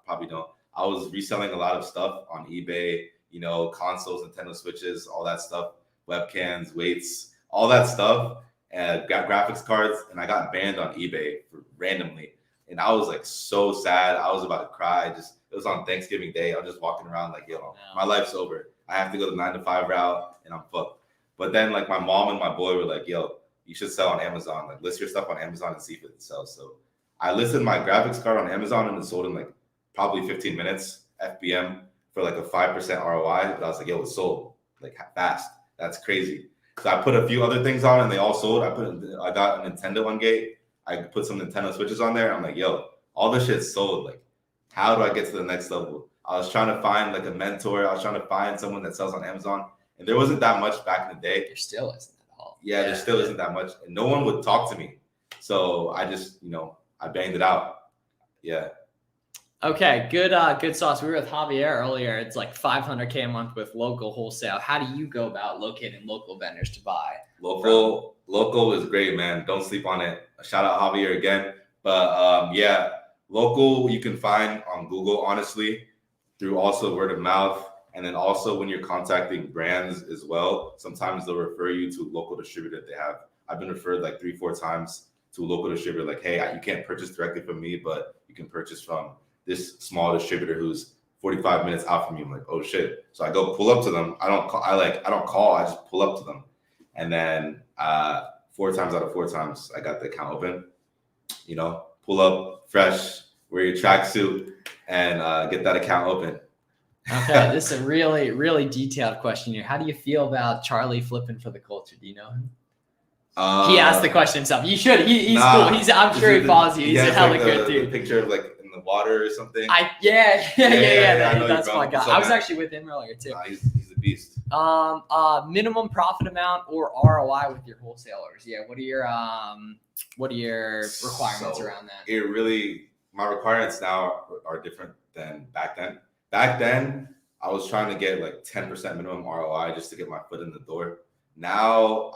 probably don't. I was reselling a lot of stuff on eBay. You know, consoles, Nintendo Switches, all that stuff, webcams, weights, all that stuff, and got graphics cards, and I got banned on eBay randomly. And I was like so sad. I was about to cry. It was on Thanksgiving Day. I was just walking around like, my life's over. I have to go the 9-to-5 route, and I'm fucked. But then like my mom and my boy were like, yo, you should sell on Amazon. Like, list your stuff on Amazon and see if it sells. So I listed my graphics card on Amazon, and it sold in like probably 15 minutes, FBM. for like a 5% ROI. But I was like, yo, it's sold like fast. That's crazy. So I put a few other things on and they all sold. I got a Nintendo one gate. I put some Nintendo Switches on there. I'm like, yo, all this shit sold. Like, how do I get to the next level? I was trying to find like a mentor. I was trying to find someone that sells on Amazon. And there wasn't that much back in the day. There still isn't at all. Yeah, there still isn't that much. And no one would talk to me. So I just, I banged it out. Yeah. Okay, good sauce. We were with Javier earlier. It's like $500K a month with local wholesale. How do you go about locating local vendors to buy? Local is great, man. Don't sleep on it. Shout out Javier again. But yeah, local you can find on Google, honestly, through also word of mouth. And then also when you're contacting brands as well, sometimes they'll refer you to a local distributor they have. I've been referred like 3-4 times to a local distributor, like, hey, you can't purchase directly from me, but you can purchase from this small distributor who's 45 minutes out from you. I'm like, oh shit. So I go pull up to them. I don't call, I just pull up to them. And then 4 times out of 4 times I got the account open. Pull up fresh, wear your tracksuit, and get that account open. Okay, this is a really, really detailed question here. How do you feel about Charlie flipping for the culture? Do you know him? He asked the question himself. You should. He's cool. I'm sure he follows you. He's a hella good dude. The picture of like in the water or something. Yeah. That's my guy. I was actually with him earlier too. He's a beast. Minimum profit amount or ROI with your wholesalers. Yeah. What are your requirements around that? My requirements now are different than back then. Back then, I was trying to get like 10% minimum ROI just to get my foot in the door. Now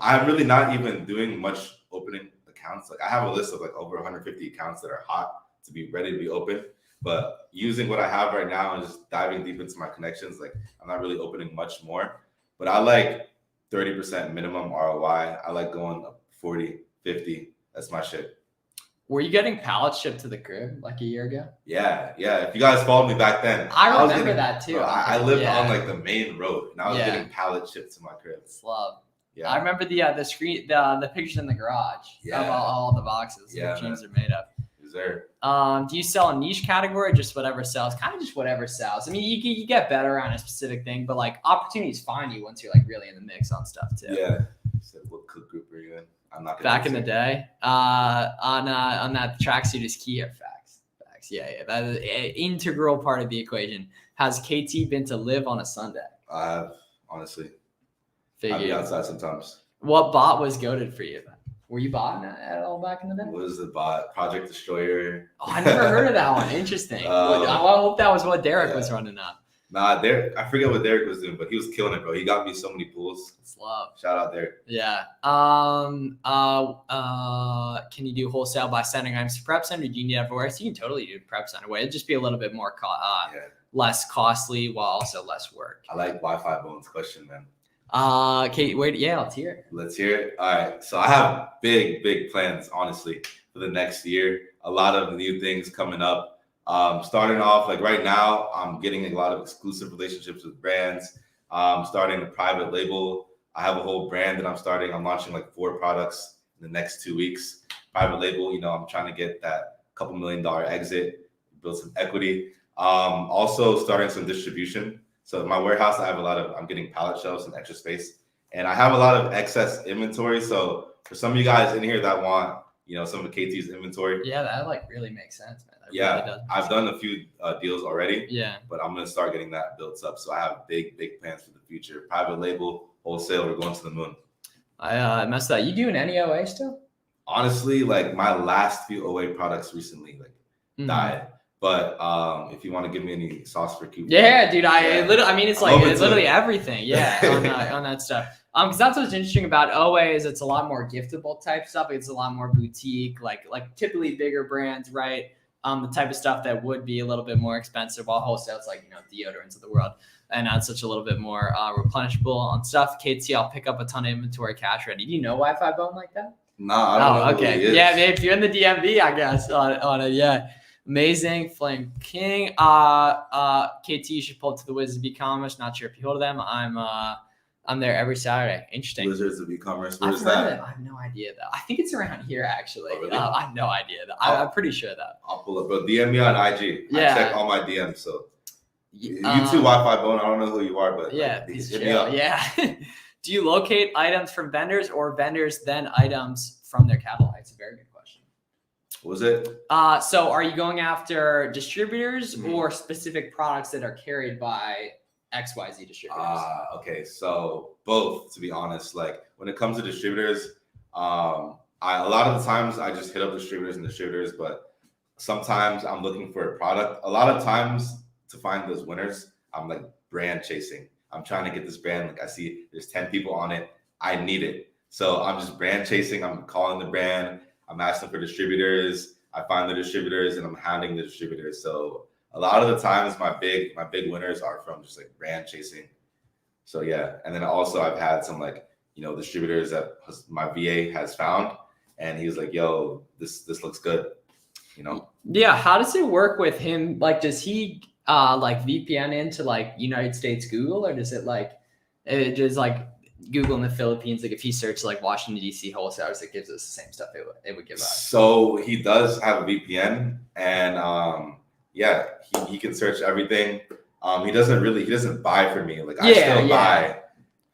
I'm really not even doing much opening accounts. Like I have a list of like over 150 accounts that are hot to be ready to be open. But using what I have right now and just diving deep into my connections, like I'm not really opening much more. But I like 30% minimum ROI. I like going up 40, 50. That's my shit. Were you getting pallets shipped to the crib like a year ago? Yeah. If you guys followed me back then, I remember that too. I lived on like the main road, and I was getting pallets shipped to my crib. Love. Yeah. I remember the screen, the pictures in the garage of all the boxes the jeans are made of. Is there? Do you sell a niche category or just whatever sells? Kind of just whatever sells. I mean, you get better on a specific thing, but like opportunities find you once you're like really in the mix on stuff too. Yeah. So what cook group are you in? I'm not back in the day. On that tracksuit is key here. Facts. Yeah. That is an integral part of the equation. Has KT been to live on a Sunday? I have, honestly. Figured. I'll be outside sometimes. What bot was goated for you? Were you botting at all back in the day? What was the bot? Project Destroyer. Oh, I never heard of that one. Interesting. I hope that was what Derek was running up. Nah, I forget what Derek was doing, but he was killing it, bro. He got me so many pools. It's love. Shout out Derek. Yeah. Can you do wholesale by sending items to prep center? Do you need everywhere? So you can totally do prep center way. It'd just be a little bit more less costly while also less work. I like Wi-Fi Bones question, man. Okay, wait. Yeah, let's hear it. Let's hear it. All right. So I have big plans, honestly, for the next year. A lot of new things coming up. Starting off, like right now, I'm getting a lot of exclusive relationships with brands. Starting a private label. I have a whole brand that I'm starting. I'm launching like 4 products in the next 2 weeks. Private label, I'm trying to get that couple $1 million exit, build some equity. Also starting some distribution. So my warehouse, I'm getting pallet shelves and extra space. And I have a lot of excess inventory. So for some of you guys in here that want, some of KT's inventory. Yeah, that like really makes sense, man. That really does I've done a few deals already. Yeah. But I'm going to start getting that built up. So I have big plans for the future. Private label, wholesale, we're going to the moon. I messed up. You doing any OA still? Honestly, like my last few OA products recently died. But if you want to give me any sauce for Cuba. Yeah, dude. It's literally everything. Yeah, on that stuff. Because that's what's interesting about OA is it's a lot more giftable type stuff. It's a lot more boutique, like typically bigger brands, right? The type of stuff that would be a little bit more expensive, while wholesale it's like deodorants of the world, and that's such a little bit more replenishable on stuff. KT, I'll pick up a ton of inventory cash ready. Do you know Wi-Fi Bone like that? No, I don't know. Okay, yeah, if you're in the DMV, I guess on it, yeah. Amazing. Flame King. KT, you should pull up to the Wizards of e-commerce. Not sure if you hold them. I'm I'm there every Saturday. Interesting. Wizards of e-commerce. I've Where's heard that? of it. I have no idea though. I think it's around here actually. Oh, really? I have no idea though. I'm pretty sure though. I'll pull up, bro. DM me on IG. Yeah. I check all my DMs. So you too, Um, Wi-Fi Bone. I don't know who you are, but Yeah, like, he's hit me chill. up. Yeah. Do you locate items from vendors or vendors then items from their catalog? It's a very good question. What was it? So are you going after distributors or specific products that are carried by XYZ distributors? Okay. So both, to be honest. Like when it comes to distributors, a lot of the times I just hit up distributors, but sometimes I'm looking for a product. A lot of times to find those winners, I'm like brand chasing. I'm trying to get this brand. Like I see there's 10 people on it. I need it. So I'm just brand chasing. I'm calling the brand. I'm asking for distributors. I find the distributors and I'm hounding the distributors. So a lot of the times my big winners are from just like brand chasing. So yeah. And then also I've had some like, distributors that my VA has found and he was like, yo, this looks good. Yeah. How does it work with him? Like, does he like VPN into like United States Google, or does it just like Google in the Philippines? Like if he searches like Washington DC wholesalers, it gives us the same stuff it would give us. So he does have a VPN and he can search everything. He doesn't buy for me. Like I still buy.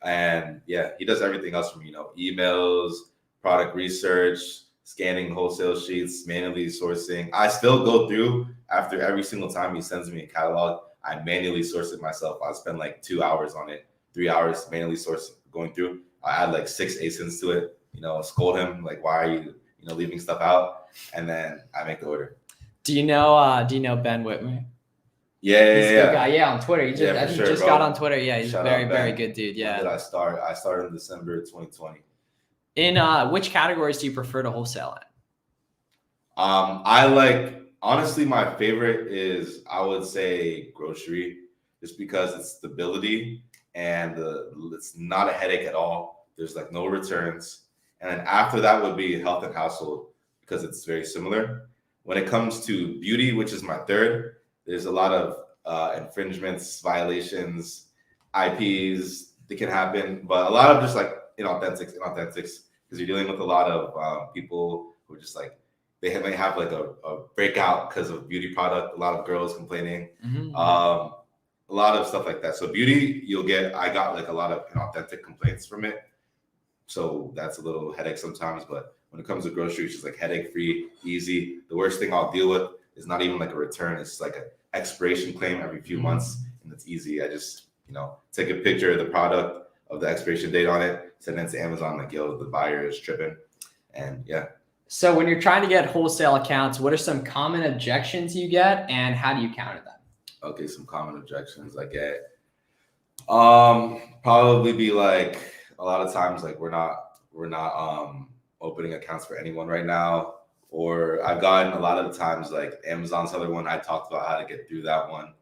And yeah, he does everything else for me, emails, product research, scanning wholesale sheets, manually sourcing. I still go through after every single time he sends me a catalog. I manually source it myself. I spend like 2 hours on it, 3 hours manually going through. I add like 6 ASINs to it, scold him like, why are you, leaving stuff out? And then I make the order. Do you know Ben Whitmer? Yeah. On Twitter. He just got on Twitter. Yeah, he's very good dude. Yeah. When did I start? I started in December 2020. In which categories do you prefer to wholesale in? Honestly, my favorite is, I would say, grocery, just because it's stability and it's not a headache at all. There's like no returns. And then after that would be health and household, because it's very similar. When it comes to beauty, which is my third, there's a lot of infringements, violations, IPs that can happen, but a lot of just like inauthentics, because you're dealing with a lot of people who are just like, they may have like a breakout because of beauty product, a lot of girls complaining, a lot of stuff like that. So beauty, I got like a lot of inauthentic complaints from it. So that's a little headache sometimes, but when it comes to grocery, it's just like headache free, easy. The worst thing I'll deal with is not even like a return. It's like an expiration claim every few months, and it's easy. I just, take a picture of the product, of the expiration date on it, send it to Amazon, like, yo, the buyer is tripping. And yeah. So when you're trying to get wholesale accounts, what are some common objections you get and how do you counter them? Okay, some common objections I get. Probably be like, a lot of times, like we're not opening accounts for anyone right now. Or I've gotten a lot of the times, like Amazon's other one, I talked about how to get through that one.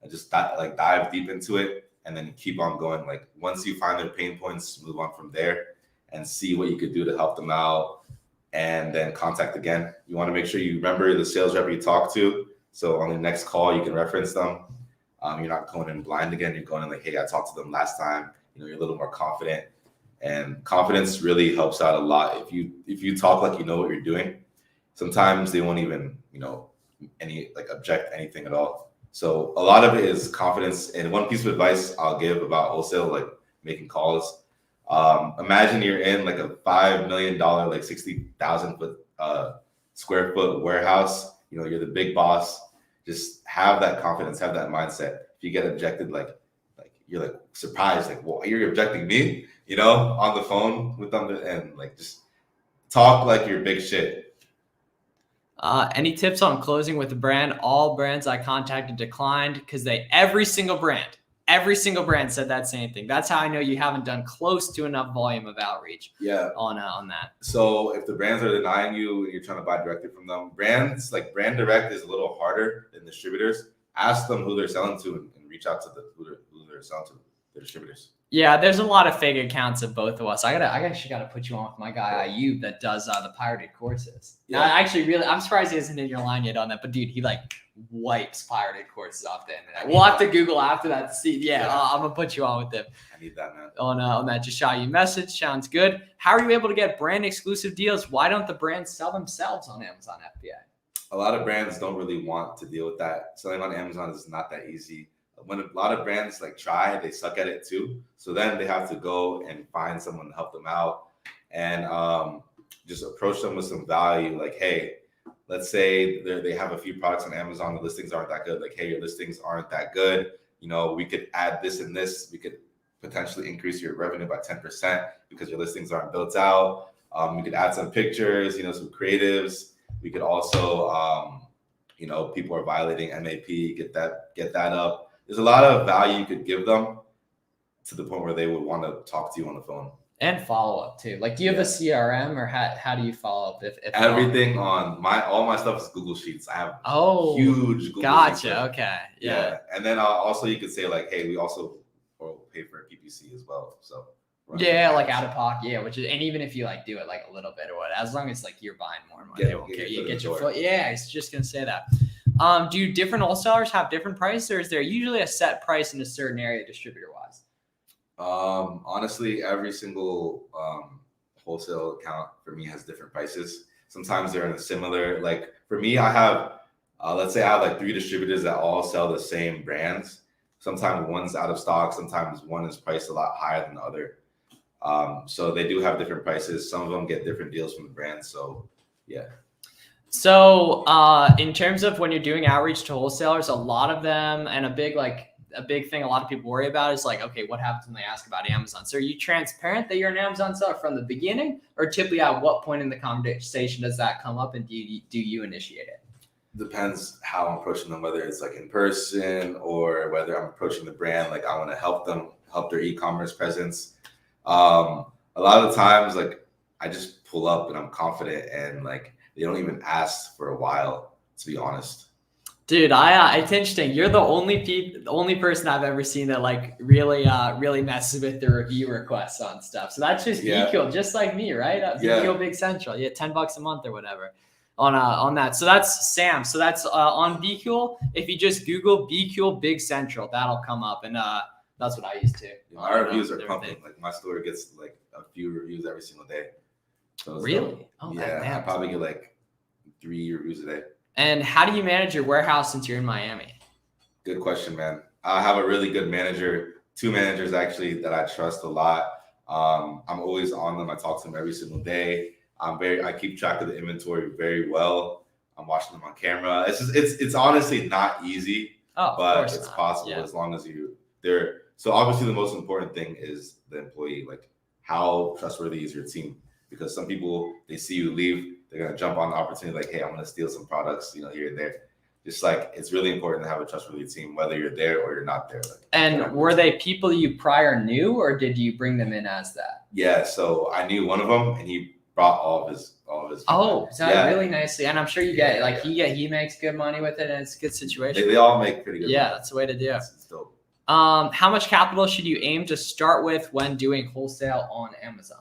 I just dive deep into it and then keep on going. Like once you find their pain points, move on from there and see what you could do to help them out, and then contact again. You want to make sure you remember the sales rep you talk to. So on the next call, you can reference them. You're not going in blind again. You're going in like, hey, I talked to them last time. You're a little more confident, and confidence really helps out a lot. If you talk like you know what you're doing, sometimes they won't even, object anything at all. So a lot of it is confidence. And one piece of advice I'll give about wholesale, like making calls. Imagine you're in like a $5 million, like 60,000 square foot warehouse. You're the big boss. Just have that confidence, have that mindset. If you get objected, like you're like surprised, like, well, you're objecting me, on the phone with them, and like just talk like you're big shit. Any tips on closing with a brand? All brands I contacted declined because every single brand said that same thing. That's how I know you haven't done close to enough volume of outreach. Yeah. On that. So if the brands are denying you and you're trying to buy directly from them, brands like brand direct is a little harder than distributors. Ask them who they're selling to and reach out to who they're selling to, the distributors. Yeah, there's a lot of fake accounts of both of us. I actually gotta put you on with my guy Ayub that does the pirated courses. Yeah. I'm surprised he isn't in your line yet on that. But dude, he like wipes pirated courses off the internet. We'll have to Google after that to see. Yeah, I'm gonna put you on with them. I need that, man. On that, just shot you a message. Sounds good. How are you able to get brand exclusive deals? Why don't the brands sell themselves on Amazon FBA? A lot of brands don't really want to deal with that. Selling on Amazon is not that easy. When a lot of brands like try, they suck at it too. So then they have to go and find someone to help them out and just approach them with some value. Like, hey, let's say they have a few products on Amazon. The listings aren't that good. Like, hey, your listings aren't that good. We could add this and this. We could potentially increase your revenue by 10% because your listings aren't built out. We could add some pictures, some creatives. We could also, people are violating MAP, get that up. There's a lot of value you could give them to the point where they would want to talk to you on the phone. And follow up too. Like, do you have a CRM or how do you follow up? If everything on all my stuff is Google Sheets. I have huge Google Sheets. Gotcha. Okay. Yeah. And then also you could say like, hey, we also pay for PPC as well. So yeah, like out of pocket. Yeah, and even if you like do it like a little bit or what, as long as like you're buying more money, they won't care. You get your foot. Yeah, I was just gonna say that. Do different wholesalers have different prices, or is there usually a set price in a certain area distributor wise? Honestly, every single wholesale account for me has different prices. Sometimes they're in a similar, like for me, I have, let's say I have like 3 distributors that all sell the same brands. Sometimes one's out of stock. Sometimes one is priced a lot higher than the other. So they do have different prices. Some of them get different deals from the brands. So yeah. So in terms of when you're doing outreach to wholesalers, a lot of them, and a big thing a lot of people worry about is like, okay, what happens when they ask about Amazon? So are you transparent that you're an Amazon seller from the beginning, or typically at what point in the conversation does that come up, and do you initiate it? Depends how I'm approaching them, whether it's like in person or whether I'm approaching the brand. Like I want to help them, help their e-commerce presence. A lot of the times, like I just pull up and I'm confident, and like they don't even ask for a while, to be honest. Dude, it's interesting. You're the only person I've ever seen that like really messes with the review requests on stuff. So that's just BQL, just like me, right? BQL Big Central. Yeah, $10 a month or whatever on that. So that's Sam. So that's on BQL. If you just Google BQL Big Central, that'll come up, and that's what I use too. Our reviews are pumping. Like my store gets like a few reviews every single day. So really? Oh yeah, man. I probably get like 3 reviews a day. And how do you manage your warehouse since you're in Miami? Good question, man. I have a really good manager, 2 managers actually that I trust a lot. I'm always on them. I talk to them every single day. I keep track of the inventory very well. I'm watching them on camera. It's honestly not easy, but it's possible as long as they're. So obviously the most important thing is the employee. Like how trustworthy is your team? Because some people, they see you leave, they're going to jump on the opportunity like, hey, I'm going to steal some products, here and there. Just like, it's really important to have a trustworthy team, whether you're there or you're not there. Like, and were they people you prior knew, or did you bring them in as that? Yeah, so I knew one of them, and he brought all of his. Oh, so really nicely. And I'm sure you get like he makes good money with it, and it's a good situation. They all make pretty good money. Yeah, that's the way to do it. It's dope. How much capital should you aim to start with when doing wholesale on Amazon?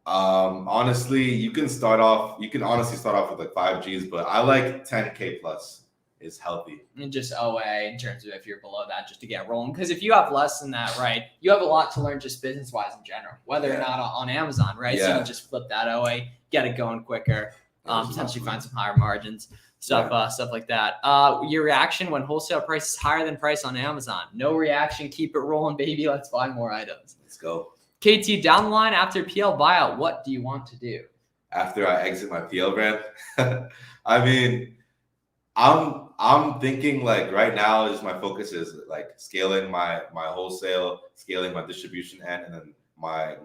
Honestly, you can honestly start off with like 5 G's, but I like 10K plus is healthy. And just OA in terms of if you're below that, just to get rolling. Because if you have less than that, right, you have a lot to learn just business wise in general, whether or not on Amazon, right? So you can just flip that OA, get it going quicker, potentially find some higher margins, stuff like that. Your reaction when wholesale price is higher than price on Amazon? No reaction, keep it rolling, baby. Let's buy more items. Let's go. KT, down the line after PL buyout, what do you want to do? After I exit my PL brand, I mean, I'm thinking like right now is my focus is like scaling my wholesale, scaling my distribution end, and then my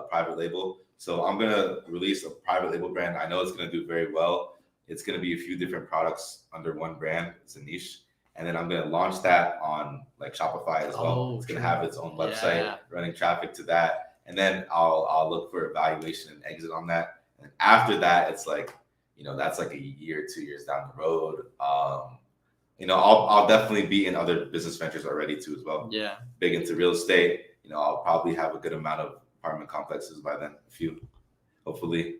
private label. So I'm gonna release a private label brand. I know it's gonna do very well. It's gonna be a few different products under one brand. It's a niche. And then I'm going to launch that on like Shopify as well. It's going to have its own website, running traffic to that. And then I'll look for evaluation and exit on that. And after that, it's like, that's like a year, 2 years down the road. I'll definitely be in other business ventures already too as well. Yeah. Big into real estate. I'll probably have a good amount of apartment complexes by then, a few, hopefully.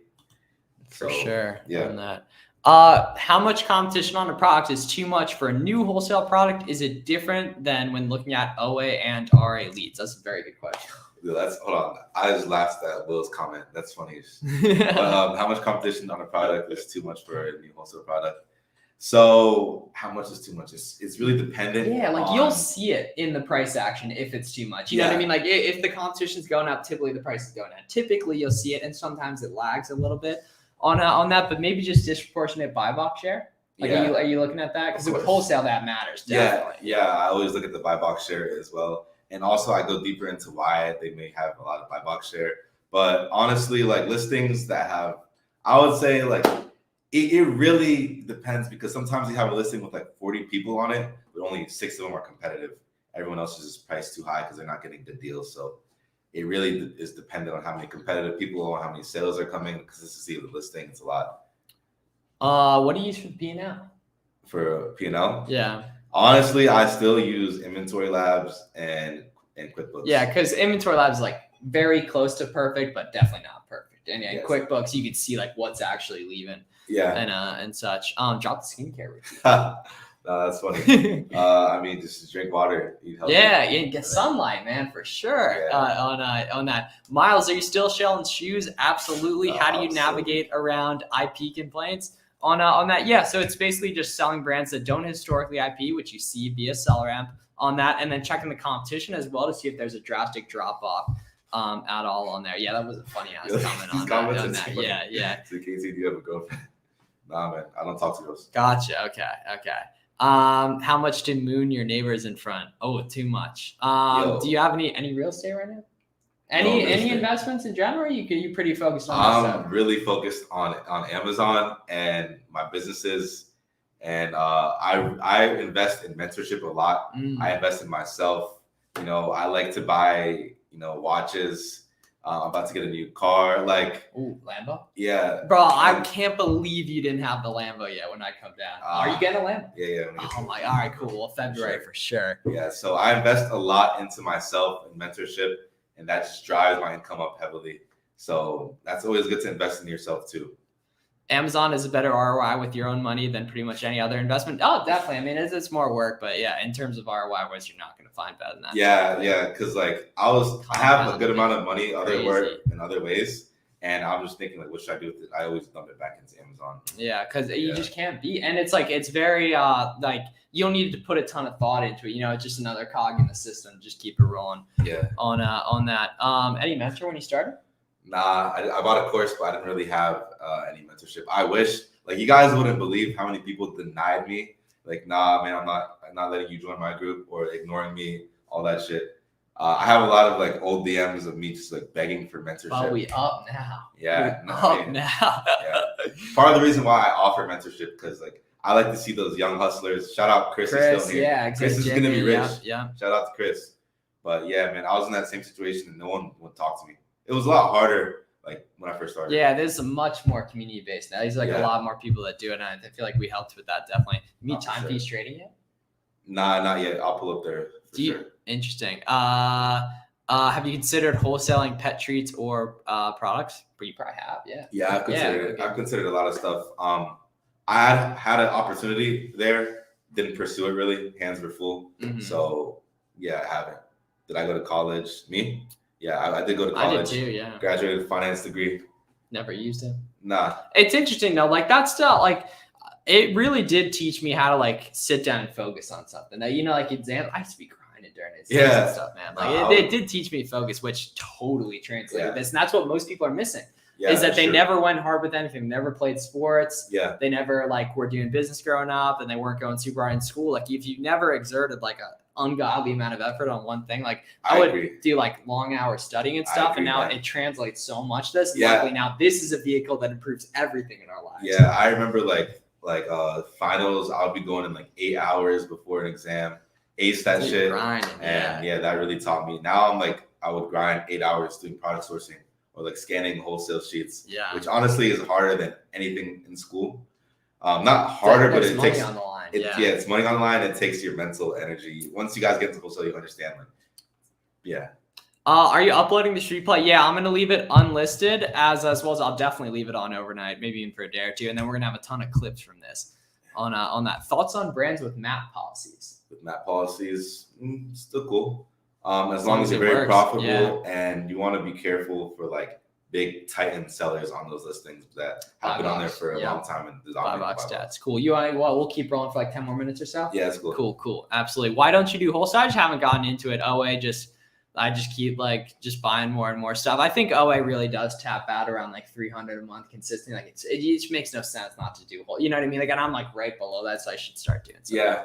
For sure. Yeah. On that. How much competition on a product is too much for a new wholesale product? Is it different than when looking at OA and RA leads? That's a very good question. Dude, hold on. I just laughed at Will's comment. That's funny. How much competition on a product is too much for a new wholesale product? So how much is too much? It's really dependent. Yeah, like you'll see it in the price action if it's too much. You know what I mean? Like if the competition's going up, typically the price is going up. Typically you'll see it, and sometimes it lags a little bit on that, but maybe just disproportionate buy box share. Like are you looking at that? Because with wholesale that matters. Definitely. Yeah. I always look at the buy box share as well. And also I go deeper into why they may have a lot of buy box share. But honestly, like listings that have, I would say like it really depends, because sometimes you have a listing with like 40 people on it, but only 6 of them are competitive. Everyone else is just priced too high because they're not getting good deals. So it really is dependent on how many competitive people or how many sales are coming, because this is the listing. It's a lot. What do you use for P&L? For P&L? Yeah. Honestly, I still use Inventory Labs and QuickBooks. Yeah, because Inventory Labs is like very close to perfect, but definitely not perfect. And QuickBooks, you can see like what's actually leaving. Yeah. And such. Drop the skincare routine. No, that's funny. I mean, just drink water. Eat healthy. Yeah, you get sunlight, man, for sure. Yeah. On that. Miles, are you still shelling shoes? Absolutely. How do you navigate around IP complaints? On that, yeah. So it's basically just selling brands that don't historically IP, which you see via SellerAmp on that, and then checking the competition as well to see if there's a drastic drop off at all on there. Yeah, that was a funny ass comment on that. Yeah. So Casey, do you have a girlfriend? Nah, man, I don't talk to girls. Gotcha. Okay. How much to moon your neighbors in front? Oh, too much. Do you have any real estate right now? Any investments in general? Or you pretty focused on that stuff? I'm really focused on Amazon and my businesses, and I invest in mentorship a lot. I invest in myself. You know, I like to buy watches. I'm about to get a new car. Like, ooh, Lambo? Yeah. Bro, I can't believe you didn't have the Lambo yet when I come down. Are you getting a Lambo? Yeah. Oh my, all right, cool. Well, February for sure. Yeah, so I invest a lot into myself and mentorship, and that just drives my income up heavily. So that's always good to invest in yourself too. Amazon is a better ROI with your own money than pretty much any other investment. Oh, definitely. I mean, it's more work, but yeah, in terms of ROI, you're not going to find better than that. Yeah, because like I have a good amount of money other ways, and I'm just thinking like, what should I do with it? I always dump it back into Amazon. Yeah, because you just can't beat, and it's like it's very like you don't need to put a ton of thought into it. It's just another cog in the system. Just keep it rolling. Yeah. On that. Any mentor when you started? Nah, I bought a course, but I didn't really have any mentorship. I wish, like, you guys wouldn't believe how many people denied me. Like, nah, man, I'm not letting you join my group, or ignoring me, all that shit. I have a lot of like old DMs of me just like begging for mentorship. Oh, we up now. Yeah, now. Yeah. Part of the reason why I offer mentorship, because like I like to see those young hustlers. Shout out Chris is still here. Yeah, Chris is gonna be rich. Yeah. Shout out to Chris. But yeah, man, I was in that same situation and no one would talk to me. It was a lot harder, like when I first started. Yeah, there's a much more community based now. There's like a lot more people that do it, and I feel like we helped with that definitely. You meet Timepiece Trading yet? Nah, not yet. I'll pull up there. Interesting. Have you considered wholesaling pet treats or products? You probably have, yeah. Yeah, I've considered it. I've considered a lot of stuff. I had an opportunity there, didn't pursue it really. Hands were full. So yeah, I haven't. Did I go to college? Me? Yeah, I did go to college. I did too, yeah. Graduated finance degree. Never used it. Nah. It's interesting though. Like that stuff, like it really did teach me how to like sit down and focus on something. Now, like exams, I used to be grinding during exams and stuff, man. Like it did teach me focus, which totally translated this. And that's what most people are missing. Is that they never went hard with anything, never played sports. Yeah. They never like were doing business growing up, and they weren't going super hard in school. Like if you never exerted like a ungodly amount of effort on one thing, like I would do like long hours studying and stuff, and now it translates so much to this. Luckily now this is a vehicle that improves everything in our lives. Yeah, I remember like finals, I would be going in like 8 hours before an exam, ace that shit. Grinding, and that really taught me. Now I'm like, I would grind 8 hours doing product sourcing or like scanning wholesale sheets, which honestly is harder than anything in school. Not harder, but it takes money on the line. It's money on the line. It takes your mental energy. Once you guys get into wholesale, you understand. Are you uploading the street play? Yeah, I'm gonna leave it unlisted as well as I'll definitely leave it on overnight, maybe even for a day or two, and then we're gonna have a ton of clips from this on that. Thoughts on brands with map policies? With map policies, still cool. As long as you're very profitable and you want to be careful for like big Titan sellers on those listings that have been on there for a long time and $5 stats. Cool. We'll keep rolling for like 10 more minutes or so. Yeah, it's cool. Cool. Absolutely. Why don't you do wholesale? I just haven't gotten into it. I just keep just buying more and more stuff. I think OA really does tap out around like 300 a month consistently. Like it just makes no sense not to do wholesale. You know what I mean? Like, and I'm like right below that, so I should start doing something. Yeah,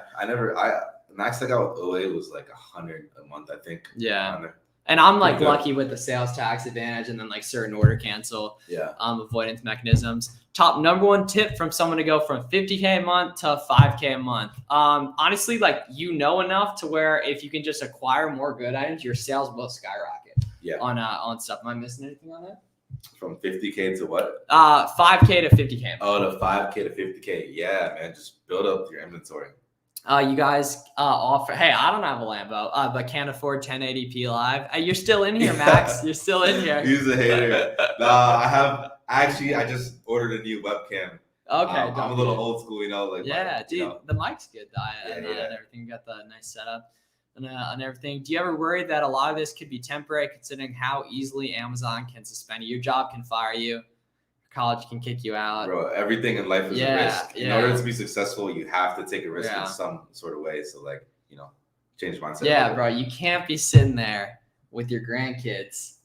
the max I got with OA was like 100 a month, I think. Yeah. And I'm like lucky with the sales tax advantage and then like certain order cancel avoidance mechanisms. Top number one tip from someone to go from 50K a month to 5K a month. Honestly, like enough to where if you can just acquire more good items, your sales will skyrocket. Yeah. On stuff. Am I missing anything on that? From 50K to what? 5K to 50K. Oh, to 5K to 50K. Yeah, man. Just build up your inventory. You guys offer. Hey, I don't have a Lambo, but can't afford 1080p live. You're still in here, Max. You're still in here. He's a hater. I just ordered a new webcam. Okay, I'm a little old school, Like the mic's good, and everything. You got the nice setup and everything. Do you ever worry that a lot of this could be temporary, considering how easily Amazon can suspend you? Your job can fire you. College can kick you out. Bro, everything in life is a risk. In order to be successful, you have to take a risk in some sort of way. So change mindset. Yeah, bro, you can't be sitting there with your grandkids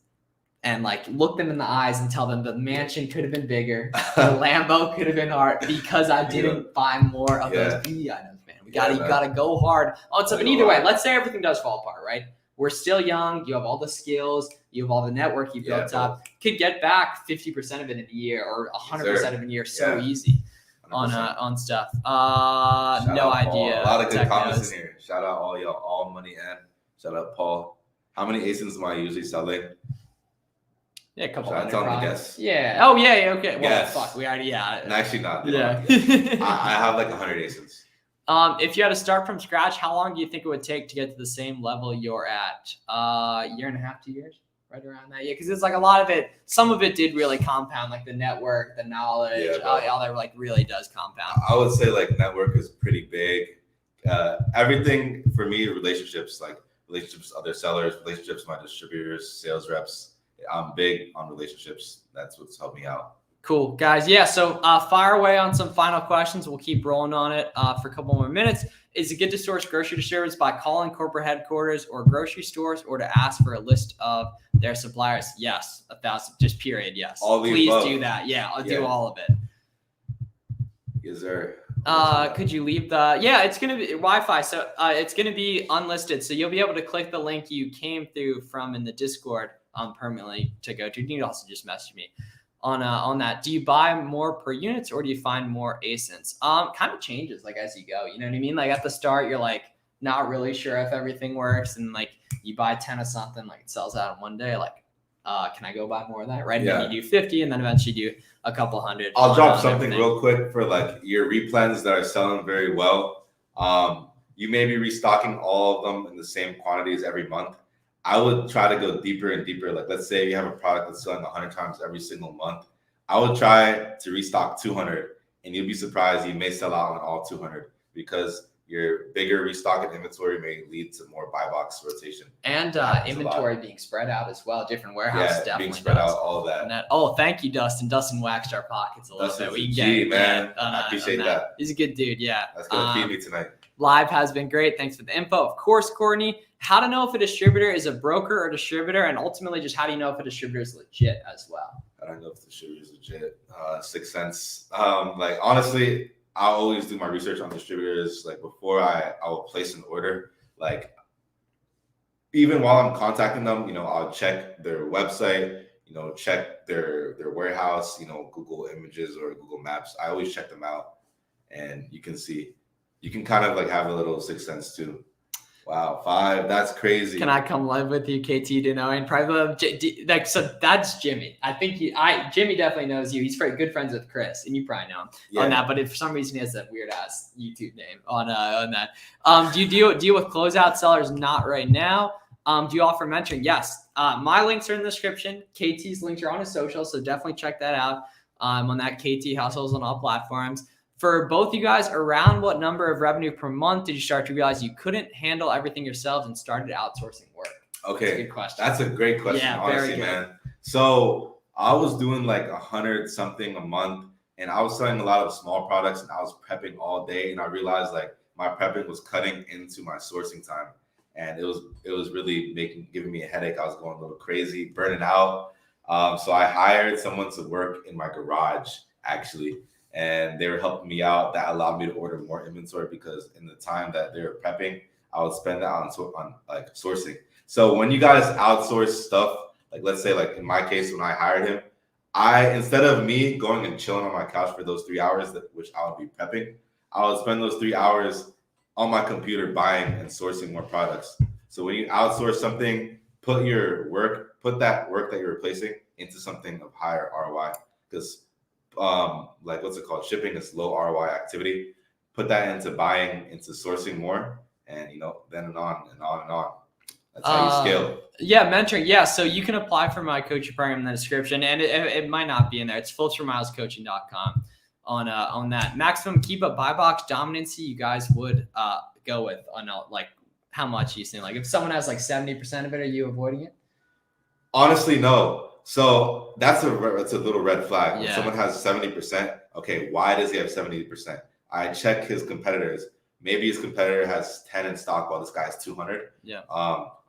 and look them in the eyes and tell them the mansion could have been bigger, the Lambo could have been hard because I didn't buy more of those beauty items, man. You gotta go hard on something. Either way, let's say everything does fall apart, right? We're still young. You have all the skills. You have all the network you built up. Could get back 50% of it in a year or 100% of it in a year so easy 100%. on stuff. No idea. A lot of good comments in here. Shout out all y'all, all money and shout out Paul. How many ASINs am I usually selling? Yeah, a couple. Should I tell him to guess? Yeah. Oh yeah. Okay. Well, yes. Fuck. We already. Yeah. Actually, not. Yeah. I have like 100 ASINs. If you had to start from scratch, how long do you think it would take to get to the same level you're at? Year and a half, 2 years, right around that. Yeah, because it's like a lot of it. Some of it did really compound, like the network, the knowledge, all that really does compound. I would say network is pretty big. Everything for me, relationships, relationships with other sellers, relationships with my distributors, sales reps. I'm big on relationships. That's what's helped me out. Cool, guys. Yeah, so fire away on some final questions. We'll keep rolling on it for a couple more minutes. Is it good to source grocery distributors by calling corporate headquarters or grocery stores or to ask for a list of their suppliers? Yes, 1,000, just period, yes. Please do that. Yeah, I'll do all of it. Is there... could you leave it's going to be Wi-Fi. So it's going to be unlisted. So you'll be able to click the link you came through from in the Discord permanently to go to. You can also just message me on that. Do you buy more per units or do you find more ASINs? Kind of changes as you go. You know what I mean? At the start, you're not really sure if everything works, and you buy 10 of something, it sells out in one day. Can I go buy more of that? Right? Yeah. Then you do 50, and then eventually do a couple hundred. I'll drop something real quick for your replens that are selling very well. You may be restocking all of them in the same quantities every month. I would try to go deeper and deeper. Let's say you have a product that's selling 100 times every single month. I would try to restock 200, and you'll be surprised you may sell out on all 200 because your bigger restocking inventory may lead to more buy box rotation. And inventory being spread out as well. Different warehouse definitely being spread out, all of that. Thank you, Dustin. Dustin waxed our pockets a little bit. We can man. I appreciate that. He's a good dude, yeah. That's going to feed me tonight. Live has been great. Thanks for the info. Of course, Courtney. How to know if a distributor is a broker or distributor, and ultimately just how do you know if a distributor is legit as well? I don't know if the distributor is legit. 6 cents. Honestly, I always do my research on distributors. Before I will place an order. Even while I'm contacting them, I'll check their website. Check their warehouse. Google Images or Google Maps. I always check them out, and you can see. You can kind of have a little 6 cents too. Wow, 5. That's crazy. Can I come live with you, KT? And probably so that's Jimmy. I think Jimmy definitely knows you. He's good friends with Chris, and you probably know him on that. But if for some reason he has that weird ass YouTube name on that. Do you deal with closeout sellers? Not right now. Do you offer mentoring? Yes. My links are in the description. KT's links are on his social, so definitely check that out on that KT Hustles on all platforms. For both you guys, around what number of revenue per month did you start to realize you couldn't handle everything yourselves and started outsourcing work? Okay, that's a good question. That's a great question, yeah, honestly, very good. man. So I was doing like 100 something a month, and I was selling a lot of small products, and I was prepping all day, and I realized like my prepping was cutting into my sourcing time, and it was really giving me a headache. I was going a little crazy, burning out. So I hired someone to work in my garage actually, and they were helping me out. That allowed me to order more inventory because in the time that they were prepping, I would spend that on like sourcing. So when you guys outsource stuff, like let's say like in my case when I hired him, instead of me going and chilling on my couch for those 3 hours which I would be prepping, I would spend those 3 hours on my computer buying and sourcing more products. So when you outsource something, put that work that you're replacing into something of higher ROI, because like what's it called? Shipping is low ROI activity. Put that into buying, into sourcing more, and then and on and on and on. That's how you scale. Yeah, mentoring. Yeah, so you can apply for my coaching program in the description, and it might not be in there. It's filtermilescoaching.com on that. Maximum keep up buy box dominancy you guys would go with on like how much you think? Like if someone has like 70% of it, are you avoiding it? Honestly, no. So that's a little red flag. When Yeah. someone has 70%, okay, why does he have 70%? I check his competitors. Maybe his competitor has 10 in stock while this guy has 200. Yeah.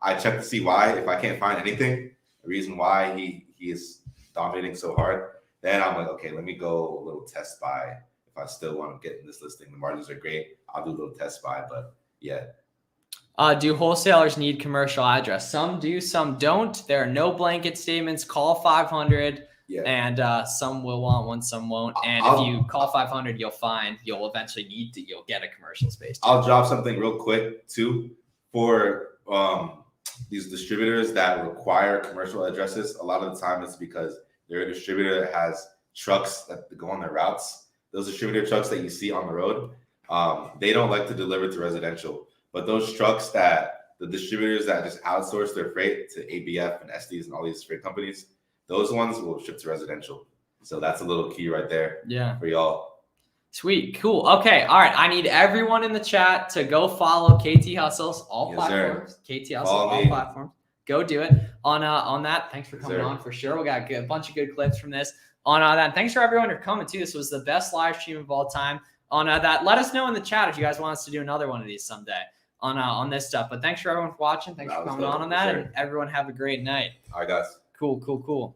I check to see why. If I can't find anything, the reason why he is dominating so hard, then I'm like, okay, let me go a little test buy. If I still want to get in this listing, the margins are great, I'll do a little test buy. But yeah. Do wholesalers need commercial address? Some do, some don't. There are no blanket statements. Call 500. Yeah. And some will want one, some won't. And if you call 500, you'll eventually you'll get a commercial space too. I'll drop something real quick too for these distributors that require commercial addresses. A lot of the time it's because they're a distributor that has trucks that go on their routes. Those distributor trucks that you see on the road, they don't like to deliver to residential. But those trucks the distributors that just outsource their freight to ABF and Estes and all these freight companies, those ones will ship to residential. So that's a little key right there. Yeah. For y'all. Sweet. Cool. Okay. All right. I need everyone in the chat to go follow KT Hustles, all platforms. KT Hustles, all platforms. Go do it on that. Thanks for coming on for sure. We got a bunch of good clips from this on that. And thanks for everyone for coming too. This was the best live stream of all time on that. Let us know in the chat if you guys want us to do another one of these someday on this stuff. But thanks for everyone for watching. Thanks for coming on that. And everyone have a great night. All right, guys. Cool.